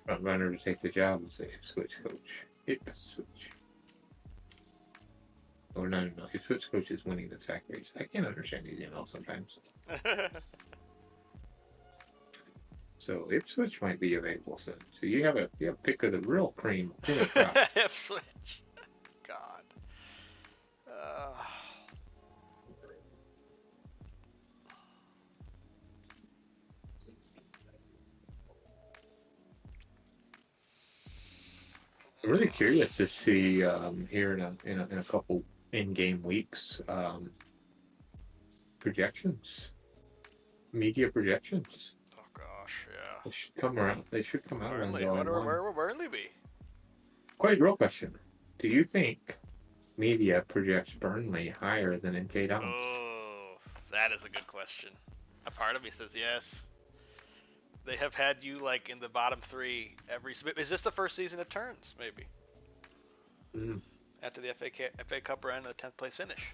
Front runner to take the job as the Ipswich coach. Ipswich. Or no. Ipswich coach is winning the sack race. I can't understand these emails sometimes. So Ipswich might be available soon. So you have a pick of the real cream. Ipswich. God. I'm really curious to see here in a couple in-game weeks projections, media projections. Oh gosh, yeah. They should come around. They should come out around Burnley. I July wonder 1. where will Burnley be? Quite a real question. Do you think media projects Burnley higher than MK Dons? Oh, that is a good question. A part of me says yes. They have had you like in the bottom three every. Is this the first season it turns? Maybe Mm. after the FA Cup run and the 10th place finish.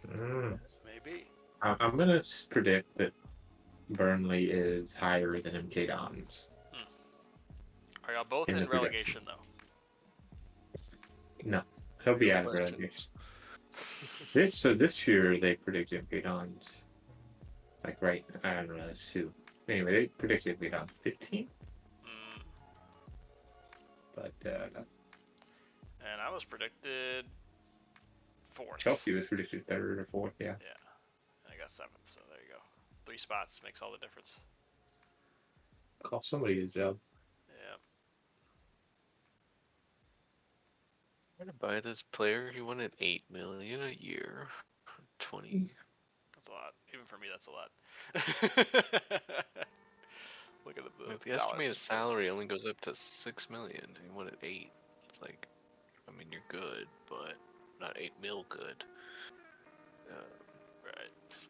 Mm. Maybe. I'm gonna predict that Burnley is higher than MK Dons. Are y'all both in relegation though? No, he'll be out of Questions. relegation. This year they predicted MK Dons. Like right, I don't know, that's two. Anyway, they predicted MK Dons 15. But And I was predicted 4th. Chelsea was predicted 3rd or 4th, yeah. Yeah. And I got 7th, so there you go. 3 spots makes all the difference. Call somebody his job. Yeah. I'm gonna buy this player. He wanted $8 million a year, 20. That's a lot. Even for me, that's a lot. Looking at Like, the dollars estimated and cents. salary only goes up to 6 million. And you want at 8. It's like, I mean, you're good, but not 8 mil good. Right.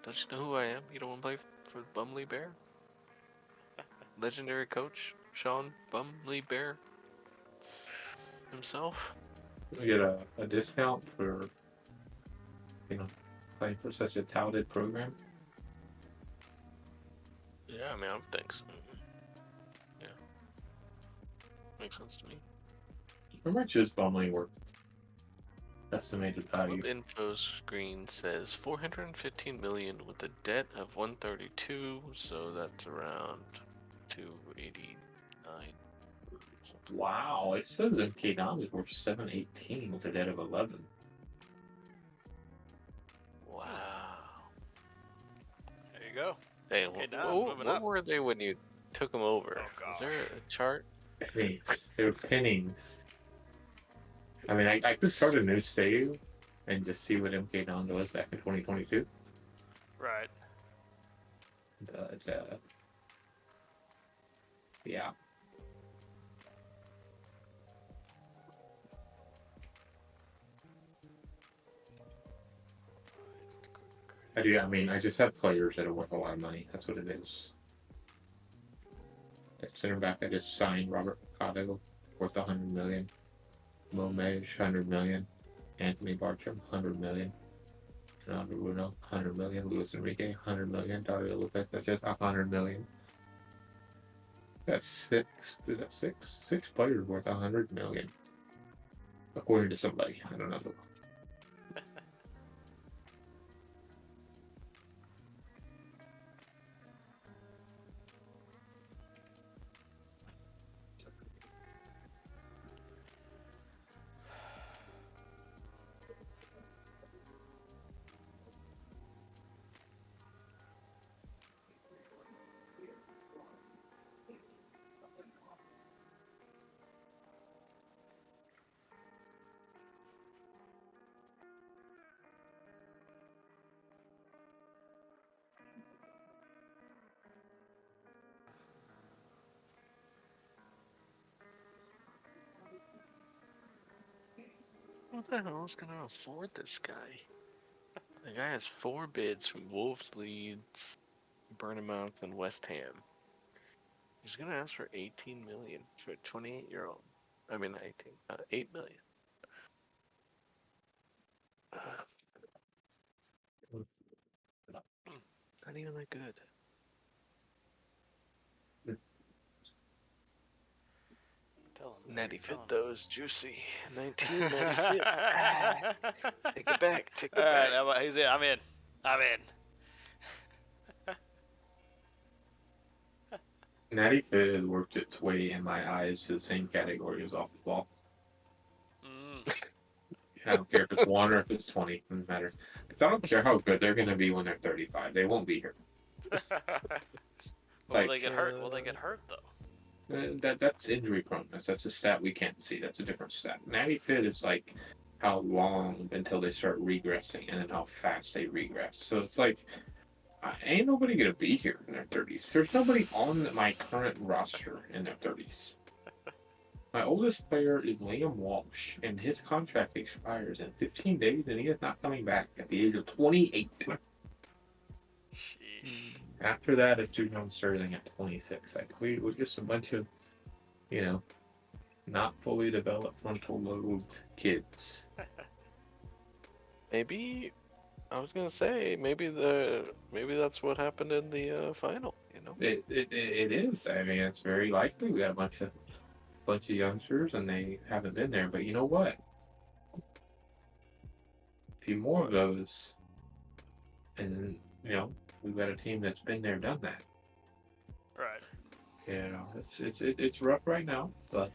Don't you know who I am? You don't want to play for Bumley Bear? Legendary coach Sean Bumley Bear himself. We get a discount for, playing for such a touted program. Yeah, I mean, I would think so. Yeah. Makes sense to me. How much is Bumley worth? Estimated value. Club info screen says 415 million with a debt of 132, so that's around 289. Wow, it says MK9 is worth 718 with a debt of 11. Wow. There you go. Hey, Okay, Don, moving what up. were they when you took them over? Oh, Is there gosh. a chart? Pennies. They're pennies. I mean, I could start a new save and just see what MK9 was back in 2022. Right. But, yeah. I mean, I just have players that are worth a lot of money. That's what it is. At center back, I just signed Robert Mercado, worth 100 million. Momej, 100 million. Anthony Bartram, 100 million. Ronaldo Bruno, 100 million. Luis Enrique, 100 million. Dario Lopez, just 100 million. That's six. Is that six? Six players worth 100 million, according to somebody. I don't know. What the hell is gonna afford this guy? The guy has 4 bids from Wolves, Leeds, Bournemouth, and West Ham. He's gonna ask for 18 million for a 28-year-old. I mean, 18, 8 million. Not even that good. Tell him. Natty fit Tell though is juicy. 19 natty him. fit. Take it back. Take it All right, back. he's in. I'm in. I'm in. Natty Fit has worked its way in my eyes to the same category as off the ball. I don't care if it's 1 or if it's 20. Doesn't matter. Because I don't care how good they're going to be when they're 35. They won't be here. Will they get hurt? Will they get hurt though? That's injury proneness. That's a stat we can't see. That's a different stat. Natty Fit is like how long until they start regressing and then how fast they regress. So it's like, ain't nobody going to be here in their 30s. There's nobody on my current roster in their 30s. My oldest player is Liam Walsh, and his contract expires in 15 days, and he is not coming back at the age of 28. Sheesh. After that, it's Julian Sterling at 26. Like, we're just a bunch of, not fully developed frontal lobe kids. Maybe I was gonna say maybe that's what happened in the final. It is. I mean, it's very likely. We got a bunch of youngsters, and they haven't been there. But you know what? A few more of those, and we've got a team that's been there, done that. Right. It's rough right now, but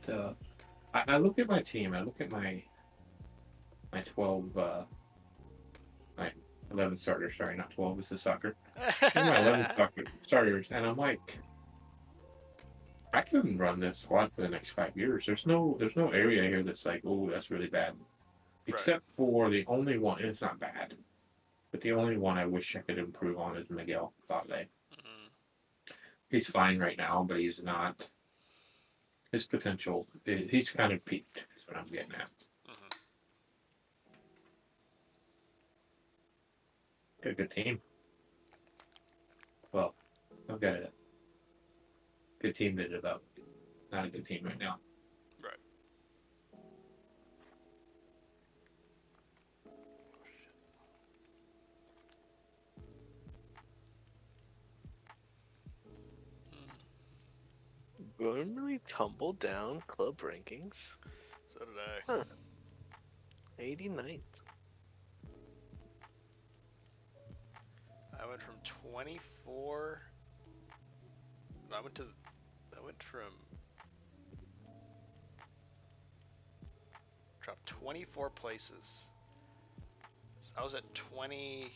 I look at my team. I look at my 12, my 11 starters. Sorry, not 12. This is soccer. My 11 starters, and I'm like, I couldn't run this squad for the next 5 years. There's no area here that's like, oh, that's really bad. Except for the only one, it's not bad, but the only one I wish I could improve on is Miguel Vale. Mm-hmm. He's fine right now, but he's not. His potential, he's kind of peaked, is what I'm getting at. Mm-hmm. Got a good team. Well, I've got a good team to develop. Not a good team right now. Right. Burnley tumbled down club rankings. So did I. Huh. 89th. I went from 24. I went from dropped 24 places. So I was at 20.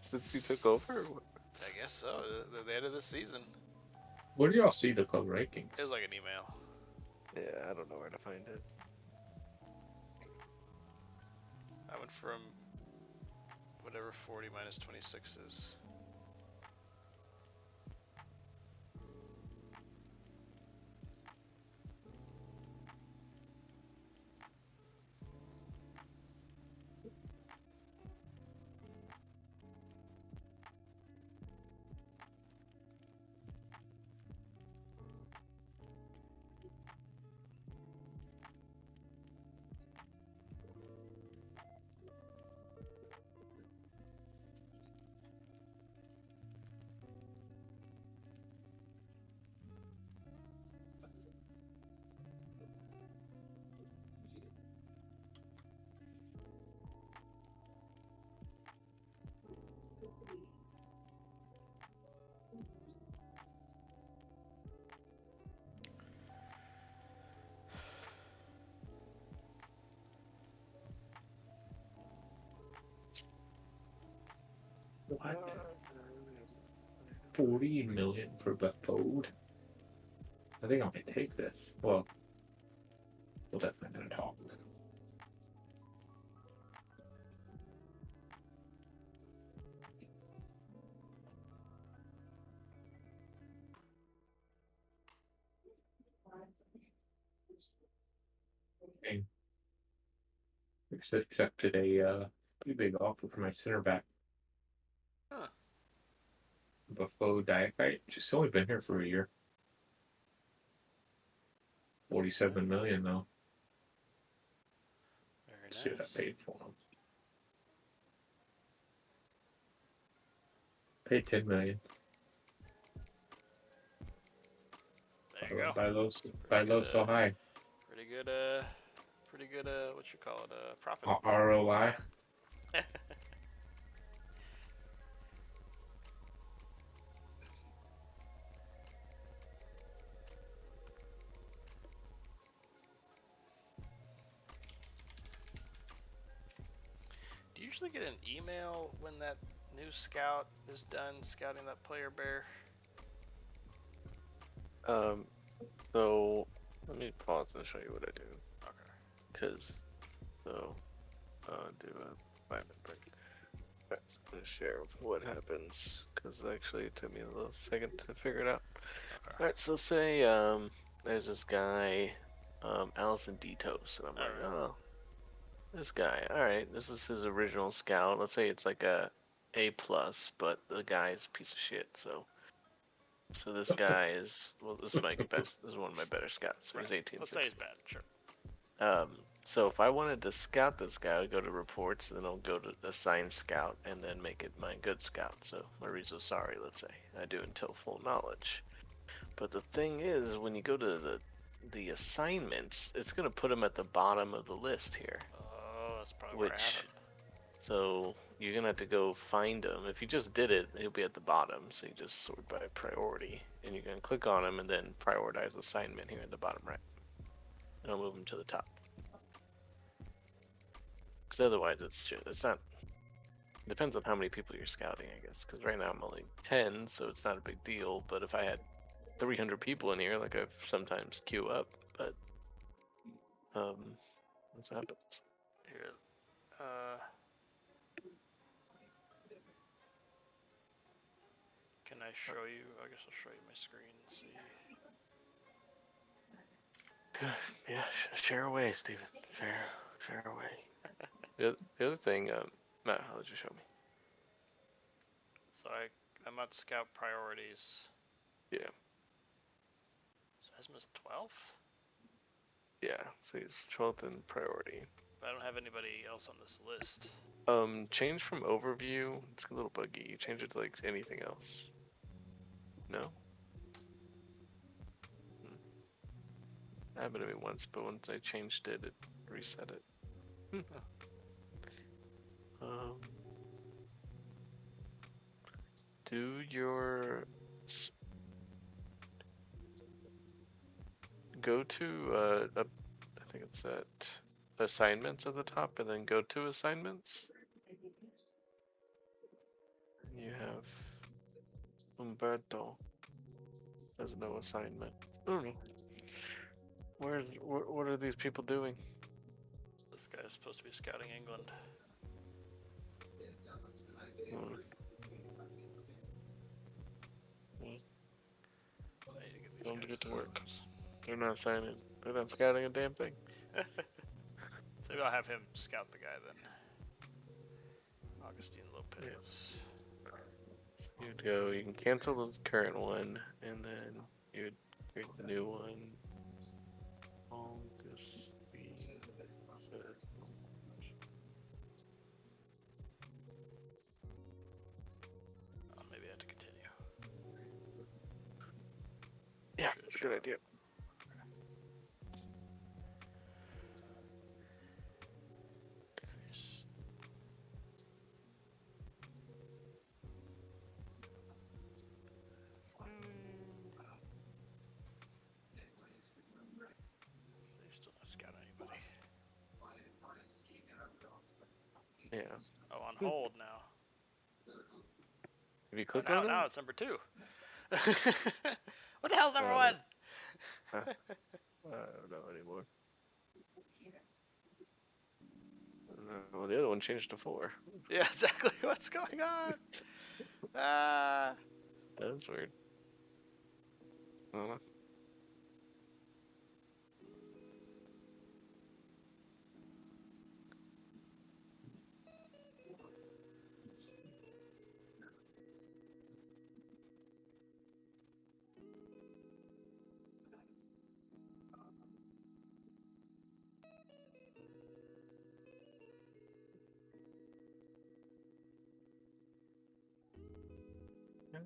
Since you took over? Or what? I guess so. The end of the season. Where do y'all see the club rankings? It was like an email. Yeah, I don't know where to find it. I went from whatever 40 minus 26 is. What? 40 million for Bethode? I think I might take this. Well, we'll definitely gonna talk. Okay. Accepted a pretty big offer for my center back. Huh. Buffalo Diakite. She's only been here for a year. 47 million though. Very Let's see what I nice. paid for him. Paid 10 million. There you go. Buy low, Pretty good, so high. Pretty good, what you call it, profit. ROI. Do you usually get an email when that new scout is done scouting that player bear? So let me pause and show you what I do. Okay. Cause so do a 5-minute break. Alright, so I'm gonna share what happens because actually it took me a little second to figure it out. Okay. Alright, so say there's this guy, Allison Ditos, and I'm like, Alright. oh, this guy. Alright, this is his original scout. Let's say it's like A plus, but the guy's a piece of shit. So this guy is, well, this is my best. This is one of my better scouts. So he's 1860. Let's say he's bad. Sure. So if I wanted to scout this guy, I would go to reports, and then I'll go to assign scout, and then make it my good scout. So Marizo Sari, let's say I do until full knowledge. But the thing is, when you go to the assignments, it's gonna put him at the bottom of the list here. Oh, that's probably where it happened. So you're gonna have to go find him. If you just did it, he'll be at the bottom. So you just sort by priority, and you're gonna click on him and then prioritize assignment here in the bottom right. And I'll move him to the top. Because otherwise, it's not. It depends on how many people you're scouting, I guess. Because right now I'm only 10, so it's not a big deal. But if I had 300 people in here, like I've sometimes queue up, but What happens? Here, can I show you? I guess I'll show you my screen and see. Yeah, share away, Stephen. Share away. The other thing, Matt, how did you show me? So I'm at scout priorities. Yeah. So Esma's 12th? Yeah, so he's 12th in priority. But I don't have anybody else on this list. Change from overview. It's a little buggy. Change it to like anything else. No? Happened to me once, but once I changed it, it reset it. Do your go to I think it's that assignments at the top, and then go to assignments. And you have Umberto as no assignment. I don't know. What are these people doing? This guy's supposed to be scouting England. Hmm. I need to give these Tell them to guys get to work. assignments. They're not signing. They're not scouting a damn thing. So maybe I'll have him scout the guy then. Augustine Lopez. You'd go. You can cancel the current one, and then you'd create the new one. Oh, maybe I have to continue. Yeah, it's a good idea. They still not scout anybody. Yeah. Oh, on hold now. Have you clicked Oh, on it? now it's number 2. What the hell's number 1? I don't know anymore. Well, the other one changed to 4. Yeah, exactly. What's going on? Ah. That's weird. I don't know.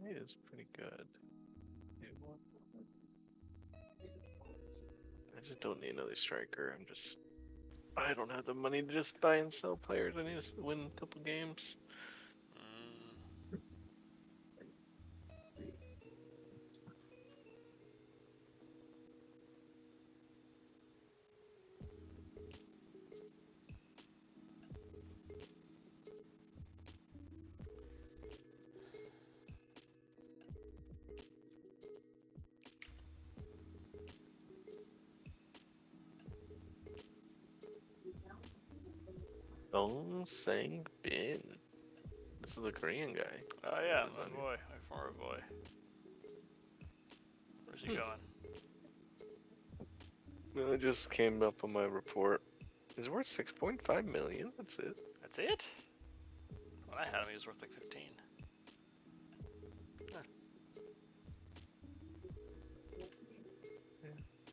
It is pretty good. I just don't need another striker. I don't have the money to just buy and sell players. I need to win a couple games. Dong Sang Bin. This is the Korean guy. Oh yeah, my boy, my former boy. Where's he going? No, it just came up on my report. He's worth 6.5 million. That's it. That's it? When I had him, he was worth like 15.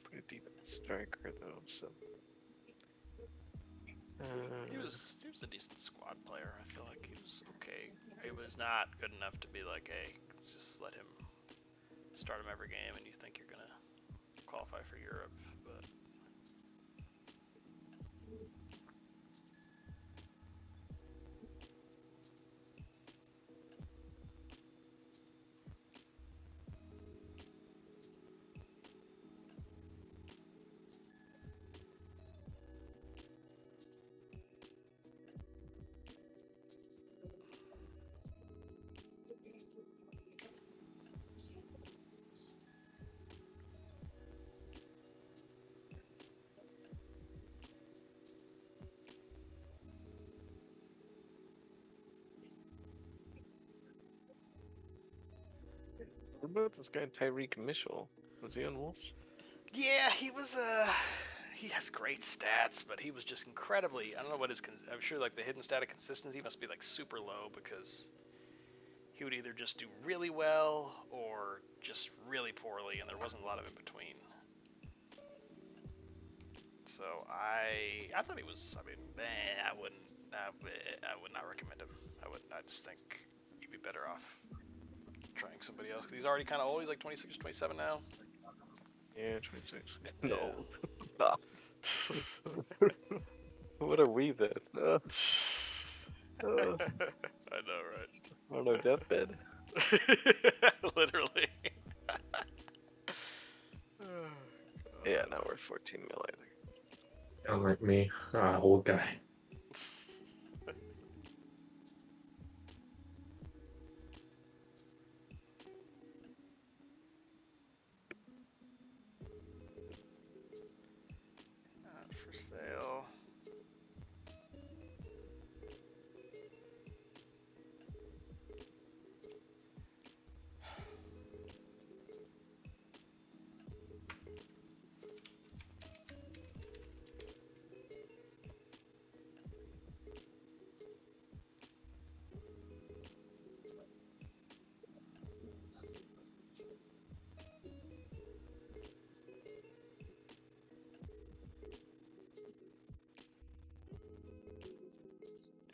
Pretty deep striker though. So. He was a decent squad player. I feel like he was okay. He was not good enough to be like, hey, let's just let him start him every game and you think you're gonna qualify for Europe, but What about this guy Tyreek Mitchell? Was he on Wolves? Yeah, he was. He has great stats, but he was just incredibly. I don't know what his. I'm sure like the hidden stat of consistency must be like super low because he would either just do really well or just really poorly, and there wasn't a lot of in between. So I thought he was. I mean, I wouldn't. I would not recommend him. I just think he'd be better off trying somebody else because he's already kind of old. He's like 26, 27 now. Yeah, 26. Yeah. No. Stop. What are we then? I know, right? On our deathbed. Literally. Yeah, now we're 14 mil, I think. Sound like me, old guy. Not for sale.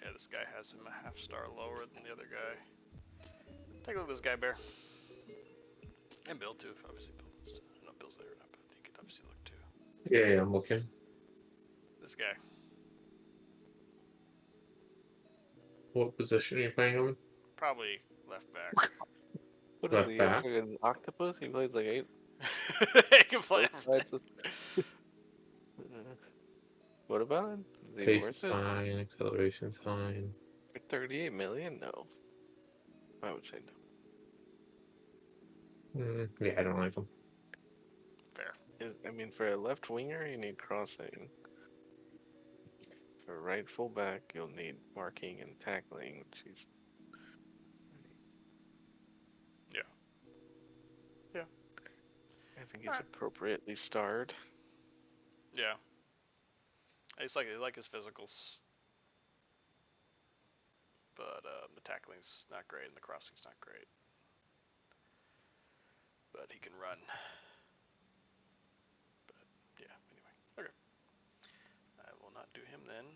Yeah, this guy has him a half star lower than the other guy. Take a look at this guy, Bear. And Bill, too, if obviously Bill wants to. I don't know if Bill's there or not, but he could obviously look, too. Yeah, I'm looking. This guy. What position are you playing him? Probably left back. What Left is he? back. An octopus? He plays like 8. He can play Both sides of- What about him? Is he Pace worth is it? fine, acceleration's fine. For 38 million? No. I would say no. Yeah, I don't like him. Fair. I mean, for a left winger, you need crossing. For a right fullback, you'll need marking and tackling, which he's. Yeah. Yeah. I think he's Alright. appropriately starred. Yeah. I like his physicals. But the tackling's not great and the crossing's not great. But he can run. But yeah, anyway. Okay. I will not do him then.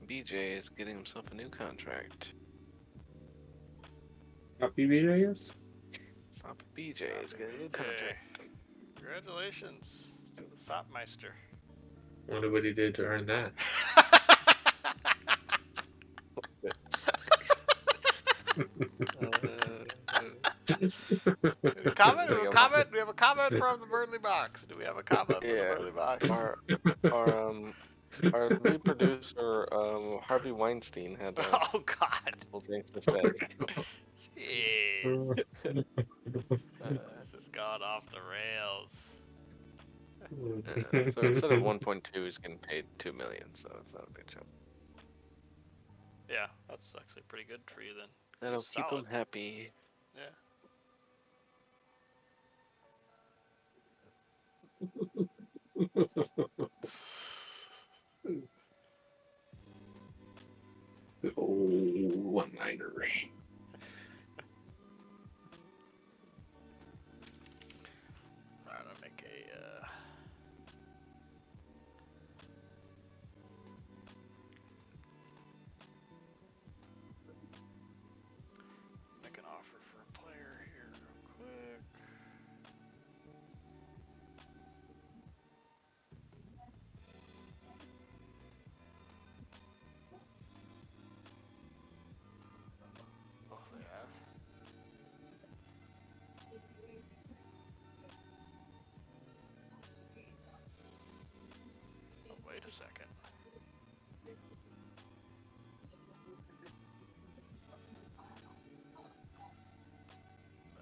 BJ is getting himself a new contract. Copy BJ, yes? Stop BJ is getting a new contract. Congratulations to the Sopmeister. Wonder what he did to earn that. Comment? We have a comment? We have a comment from the Burnley box. Do we have a comment from the Yeah. Burnley box? Our lead producer, Harvey Weinstein, had Oh God. couple things to say. Jeez. This has gone off the rails. So instead of 1.2, he's getting paid 2 million. So it's not a big jump. Yeah, that's actually pretty good for you then. That'll He's keep him solid. happy. Yeah. One-liner. Alright, I'll make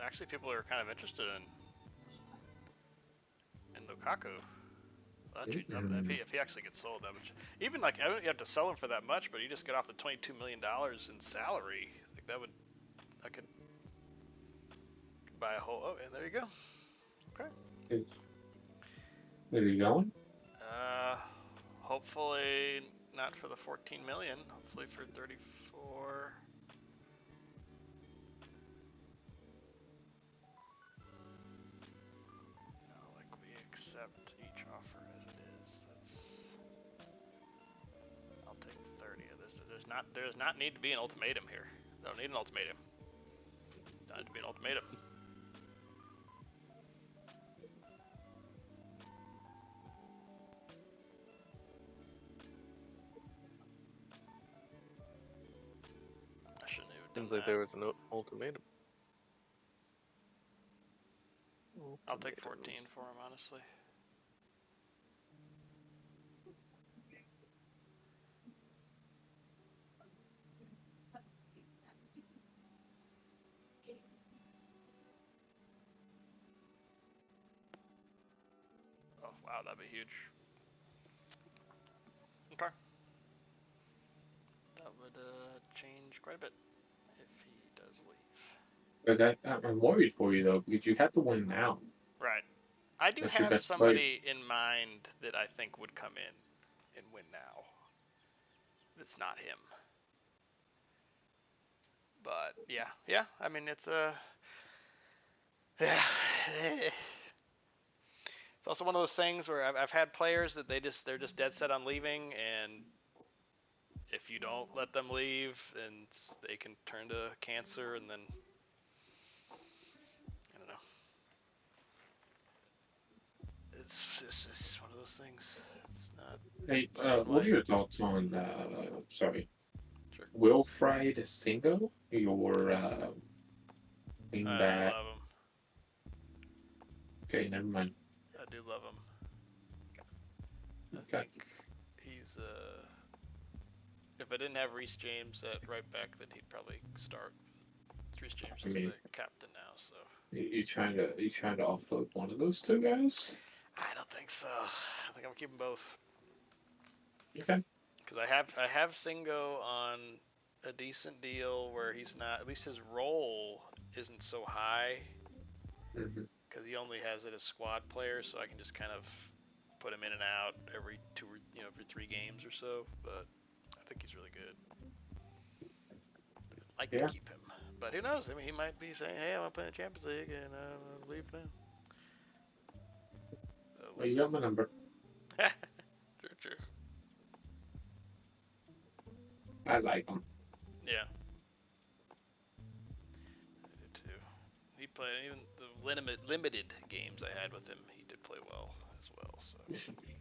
actually people are kind of interested in Lukaku. If he actually gets sold, that would even like I don't you have to sell him for that much, but you just get off the $22 million in salary. Like I could buy a whole. Oh, and there you go. Okay. Where are you going? Hopefully not for the 14 million. Hopefully for 34. No, like we accept each offer as it is. I'll take 30. There's not need to be an ultimatum here. I don't need an ultimatum. Not need to be an ultimatum. I shouldn't have done Seems like that. there was an ultimatum. I'll take 14 for him, honestly. Oh, wow, that'd be huge. Okay. That would change quite a bit if he does leave. But I'm worried for you though, because you have to win now. Right. I do That's your have best player. somebody in mind that I think would come in and win now. It's not him. But yeah. I mean, it's yeah. It's also one of those things where I've had players that they're just dead set on leaving, and if you don't let them leave, then they can turn to cancer, and then I don't know. It's one of those things. It's not Hey, black and what are white. your thoughts on sorry, Sure. Wilfried Singo, your I wingback? love him. Okay, never mind. I do love him. I Okay. think he's if I didn't have Reece James at right back, then he'd probably start. Reece James I is mean, the captain now, so you trying to offload one of those two guys? I don't think so. I think I'm keeping both Okay. because I have Singo on a decent deal where he's not. At least his role isn't so high Mm-hmm. because he only has it as squad player, so I can just kind of put him in and out every every 3 games or so. But I think he's really good. I'd like to Yeah. keep him, but who knows? I mean, he might be saying, "Hey, I want to play in the Champions League and I'll leave now." We'll Well, you see. got my number. True. I like him. Yeah, I did too. He played even the limited games I had with him. He did play well as well. So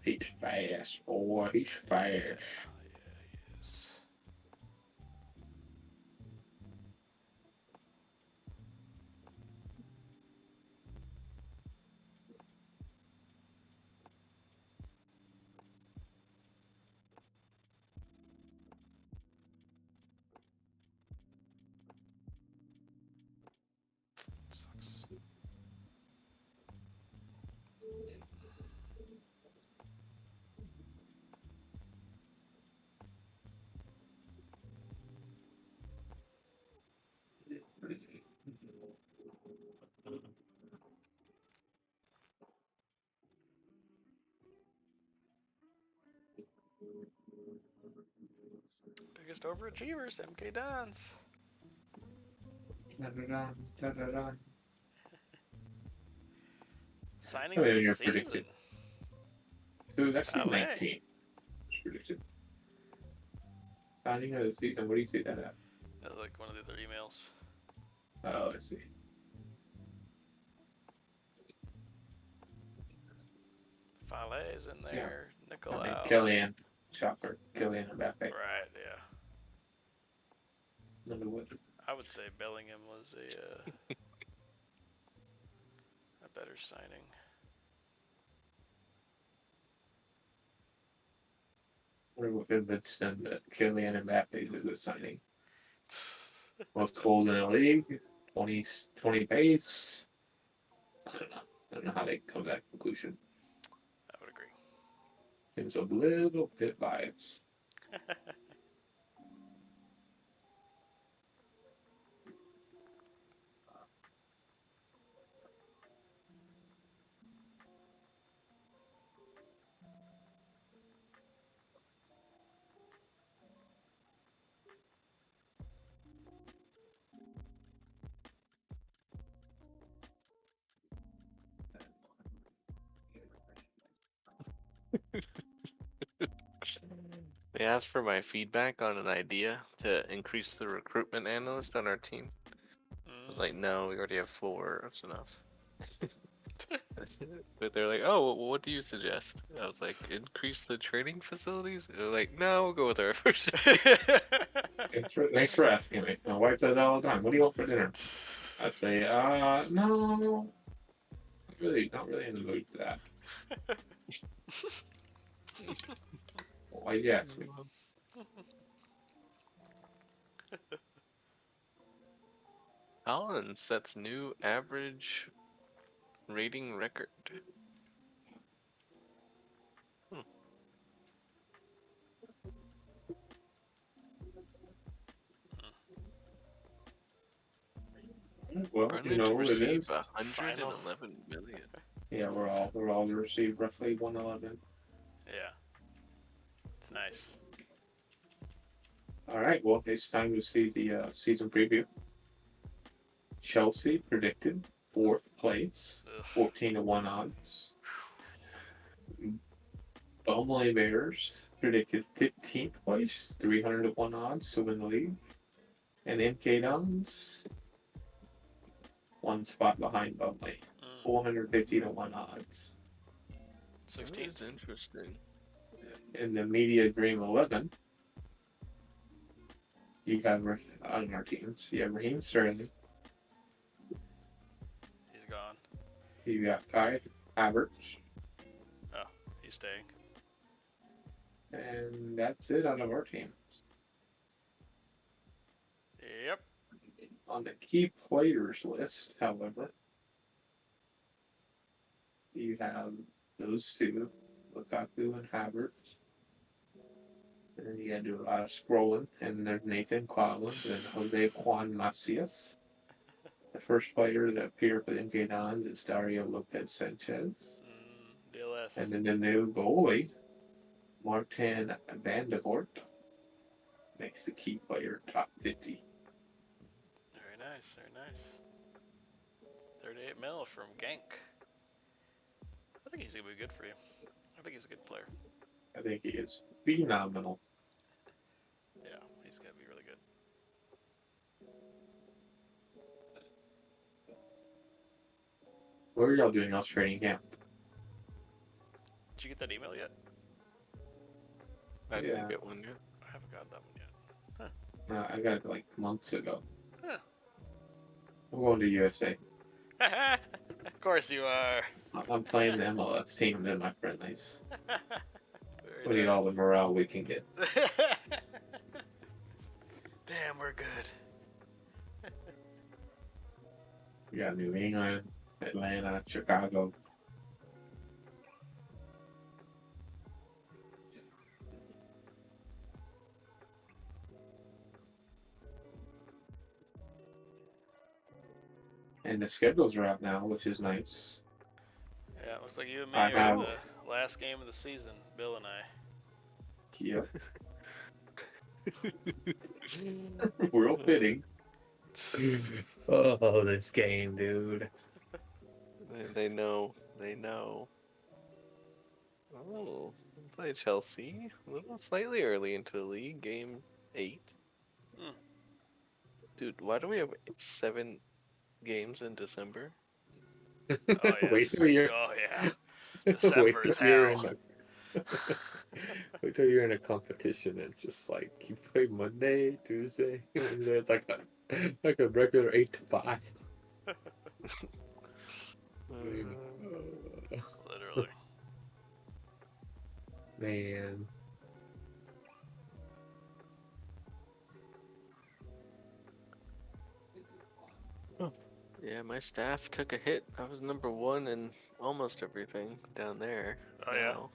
He's fast, boy. He's yeah, fast. he is. Sucks. Biggest overachievers, MK Dons. Da-da-da, da-da-da. Signings What of are the you season. predicted? Dude, actually Fale. 19. It's predicted. Signing of the season. What do you see that at? That's like one of the other emails. Oh, I see. Fale's in Yeah. there. I mean, Nicolau. Killian. Shocker. Killian Mbappe. Right. Yeah. Number what? I would say Bellingham was a better signing. We're within Vincent that Killian Mbappe is a good signing. Most goals in the league. 20 pace. I don't know. I don't know how they come to that conclusion. I would agree. Seems a little bit biased. They asked for my feedback on an idea to increase the recruitment analyst on our team. I was like, no, we already have 4. That's enough. But they're like, oh, well, what do you suggest? I was like, increase the training facilities? They're like, no, we'll go with our first. Thanks for asking me. My wife does that all the time. What do you want for dinner? I say, no, not really in the mood for that. Why you ask me? Collins sets new average rating record. Well, Burnley it to is. receive Final. 111 million. Yeah, we're all to receive roughly 111. Yeah. It's nice. All right, well, it's time to see the season preview. Chelsea predicted 4th place, Ugh. 14-1 odds. Burnley Bears predicted 15th place, 300-1 odds to win the league. And MK Dons, 1 spot behind Burnley, 450-1 odds. That 16th. is interesting. In the Media Dream 11, you have on our teams, you have Raheem Sterling, He's gone. you got Kai Havertz, Oh, he's staying. and that's it out of our team. Yep. On the key players list, however, you have those 2, Lukaku and Havertz. And then you gotta do a lot of scrolling, and there's Nathan Cloudland and Jose Juan Macias. The first player that appeared for the MK Dons is Dario Lopez Sanchez. DLS. And then the new goalie, Martin Vandervoort, makes the key player top 50. Very nice, very nice. 38 mil from Gank. I think he's gonna be good for you. I think he's a good player. I think he is phenomenal. Yeah, he's gonna be really good. What are y'all doing else training camp? Did you get that email yet? I didn't get one yet. I haven't gotten that one yet. I got it like months ago. Huh. I'm going to USA. Of course you are. I'm playing the MLS team in my friendlies. Very We need all the nice. morale we can get. Damn, we're good. We got New England, Atlanta, Chicago. And the schedules are out now, which is nice. Yeah, it looks like you and me I are have- in the last game of the season, Bill and I. Yep. Real fitting. Oh, this game, dude. They know. They know. Oh, we'll play Chelsea. A little slightly early into the league. Game 8. Hmm. Dude, why do we have 7 games in December? Oh yes. Wait till you're. Oh yeah. Wait December is till you're hell. in wait till you're in a competition. It's just like you play Monday, Tuesday, Wednesday. It's like a regular 8 to 5. Literally. Man. Yeah, my staff took a hit. I was #1 in almost everything down there. Oh yeah. Now,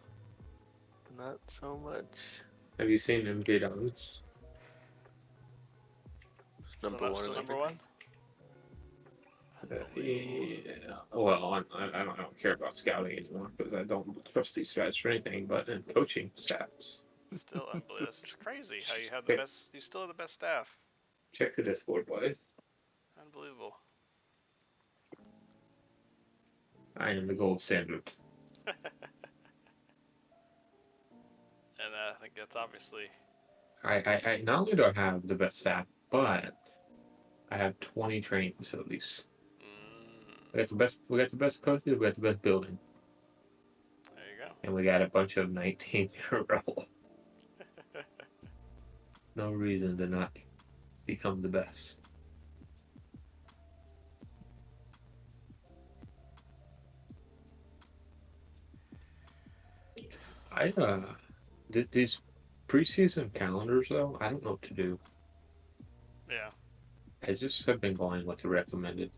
not so much. Have you seen them get ons? #1 Still in number everything. one. Unbelievable. Yeah. Well, I don't care about scouting anymore because I don't trust these stats for anything but in coaching stats. Still unbelievable. It's just crazy how you have the Check, best. You still have the best staff. check the Discord, boys. Unbelievable. I am the gold standard. And I think that's obviously. I not only do I have the best staff, but I have 20 training facilities. Mm, We got the best. We got the best coaches. We got the best building, there you go. and we got a bunch of 19-year-old. No reason to not become the best. I these preseason calendars though, I don't know what to do. Yeah. I just have been going with the recommended.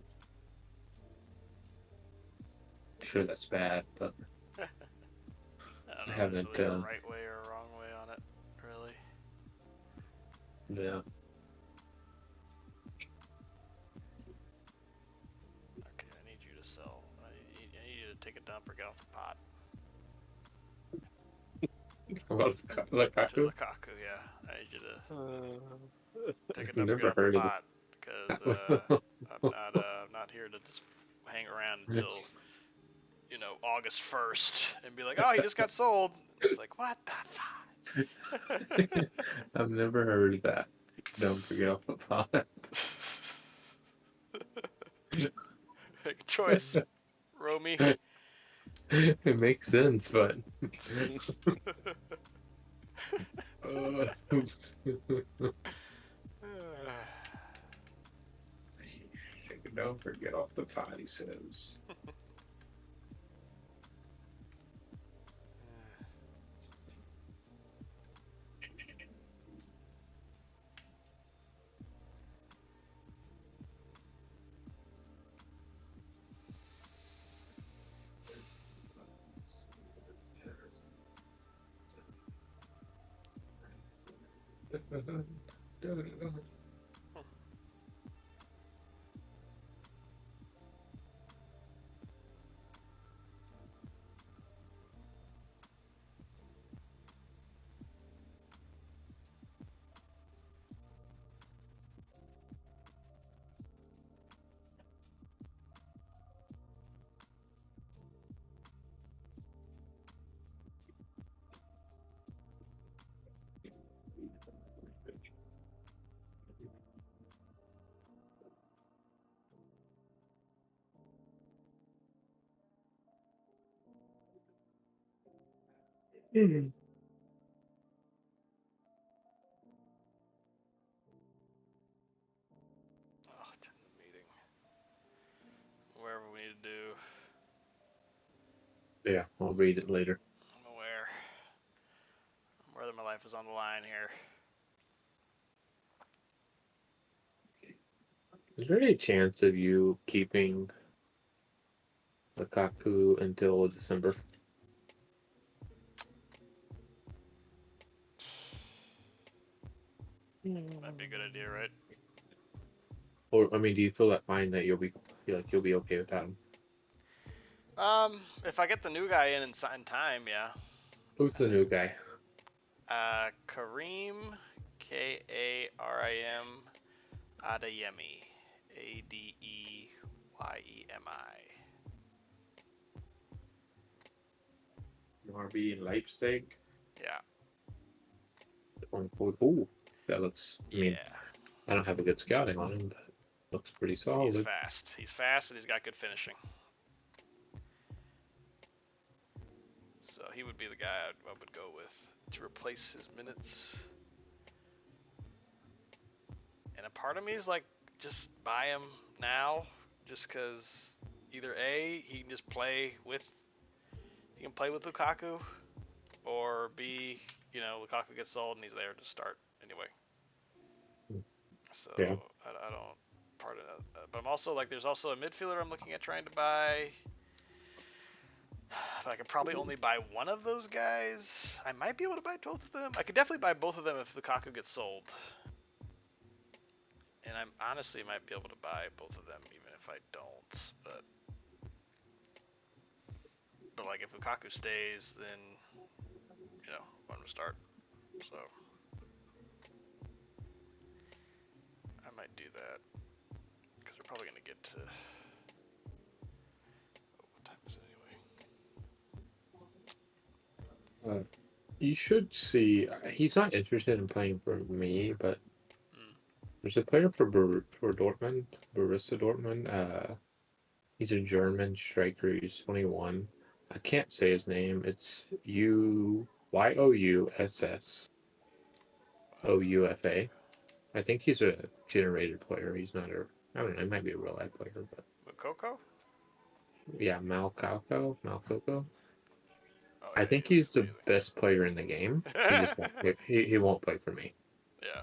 Sure, that's bad, but I don't I know if there's haven't. really a right way or a wrong way on it. Really. Yeah. Okay, I need you to sell. I need you to take a dump or get off the pot. About To Lukaku? Lukaku, yeah. I need you to take a I've dump or get never off the heard of pot because it. I'm not here to just hang around until August 1st and be like, oh, he just got sold. It's like, what the fuck? I've never heard of that. Don't forget off the pot. Make a choice, Romy. It makes sense, but don't forget off the pot, he says. Oh, attend the meeting. Wherever we need to do. Yeah, I'll read it later. I'm aware. I'm aware that my life is on the line here. Is there any chance of you keeping Lukaku until December? That'd be a good idea, right? Or I mean, do you feel you'll be okay with that? If I get the new guy in time, yeah. Who's the new guy? Kareem, Karim Adeyemi, Adeyemi. RB in Leipzig. Yeah. Ooh, that looks. I mean, Yeah. I don't have a good scouting on him, but looks pretty He's solid. fast. He's fast and he's got good finishing. So he would be the guy I would go with to replace his minutes. And a part of me is like, just buy him now, just because either A, he can just play with Lukaku, or B, Lukaku gets sold and he's there to start anyway. So Yeah. I don't hard enough. But I'm also like, there's also a midfielder I'm looking at trying to buy. I could probably only buy one of those guys. I might be able to buy both of them. I could definitely buy both of them if Lukaku gets sold. And I honestly might be able to buy both of them even if I don't. But like if Lukaku stays, then I'm gonna start. So I might do that because we're probably gonna get to. What time is it anyway? You should see. He's not interested in playing for me, but there's a player for Dortmund, Borussia Dortmund. He's a German striker. He's 21. I can't say his name. It's Youssoufa. I think he's a generated player. He's not a. I don't know. He might be a real life player, but Mukoko? yeah, Malcoco. Oh, I yeah, think he looks he's the best player in the game. He just won't. He won't play for me. Yeah.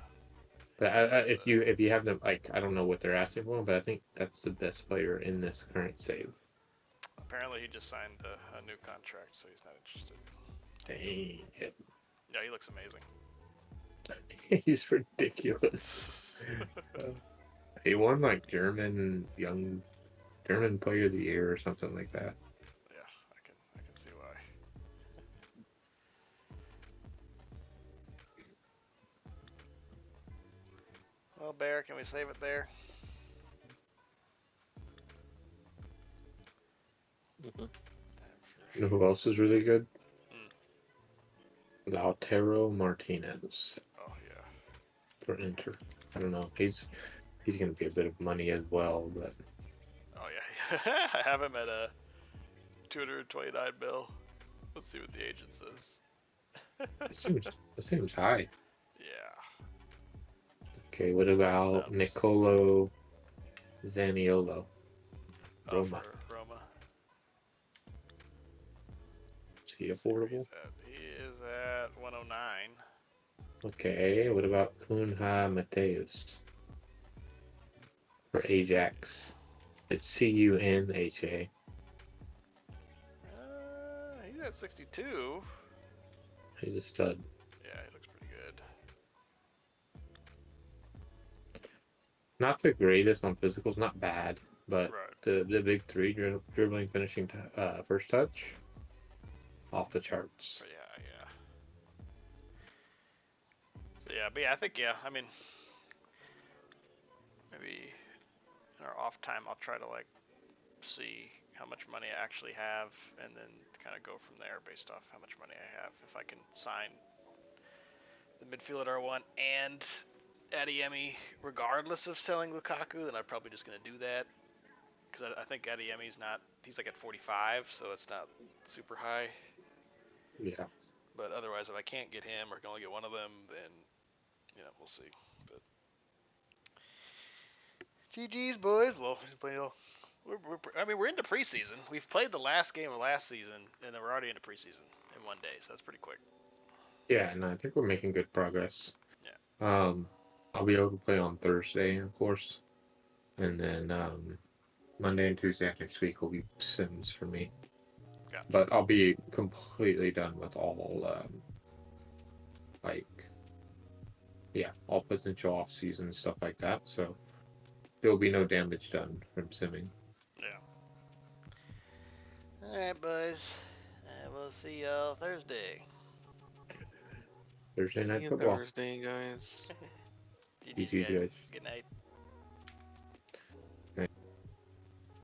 But if you have them, like, I don't know what they're asking for, but I think that's the best player in this current save. Apparently he just signed a new contract, so he's not interested. Dang it. Yeah, he looks amazing. He's ridiculous. He won like German Player of the Year or something like that. Yeah, I can see why. Well, Bear, can we save it there? You know who else is really good? Lautaro Martinez Oh yeah. for Inter. I don't know. He's gonna be a bit of money as well, but Oh yeah. I have him at a 229 mil. Let's see what the agent says. it seems high. Yeah. Okay, what about Nicolo Zaniolo? Roma. For Roma. Is he affordable? He is at 109. Okay, what about Cunha Mateus for Ajax? It's Cunha. He's at 62. He's a stud. Yeah, he looks pretty good. Not the greatest on physicals, not bad, but Right. the big three dribbling, finishing, first touch, off the charts. But yeah. So yeah, I think I mean, maybe in our off time I'll try to like see how much money I actually have, and then kind of go from there based off how much money I have. If I can sign the midfielder I want and Adeyemi, regardless of selling Lukaku, then I'm probably just gonna do that. Because I think Adeyemi's he's like at 45, so it's not super high. Yeah. But otherwise, if I can't get him or can only get one of them, then we'll see. But GG's, boys. Well, we're into preseason. We've played the last game of last season, and then we're already into preseason in one day, so that's pretty quick. Yeah, and I think we're making good progress. Yeah. I'll be able to play on Thursday, of course, and then Monday and Tuesday of next week will be Sims for me. Gotcha. But I'll be completely done with all all potential off-season stuff like that. So there'll be no damage done from simming. Yeah. All right, boys. We'll see y'all Thursday. Thursday night See you football. Thursday, guys. GG's, guys. Good night.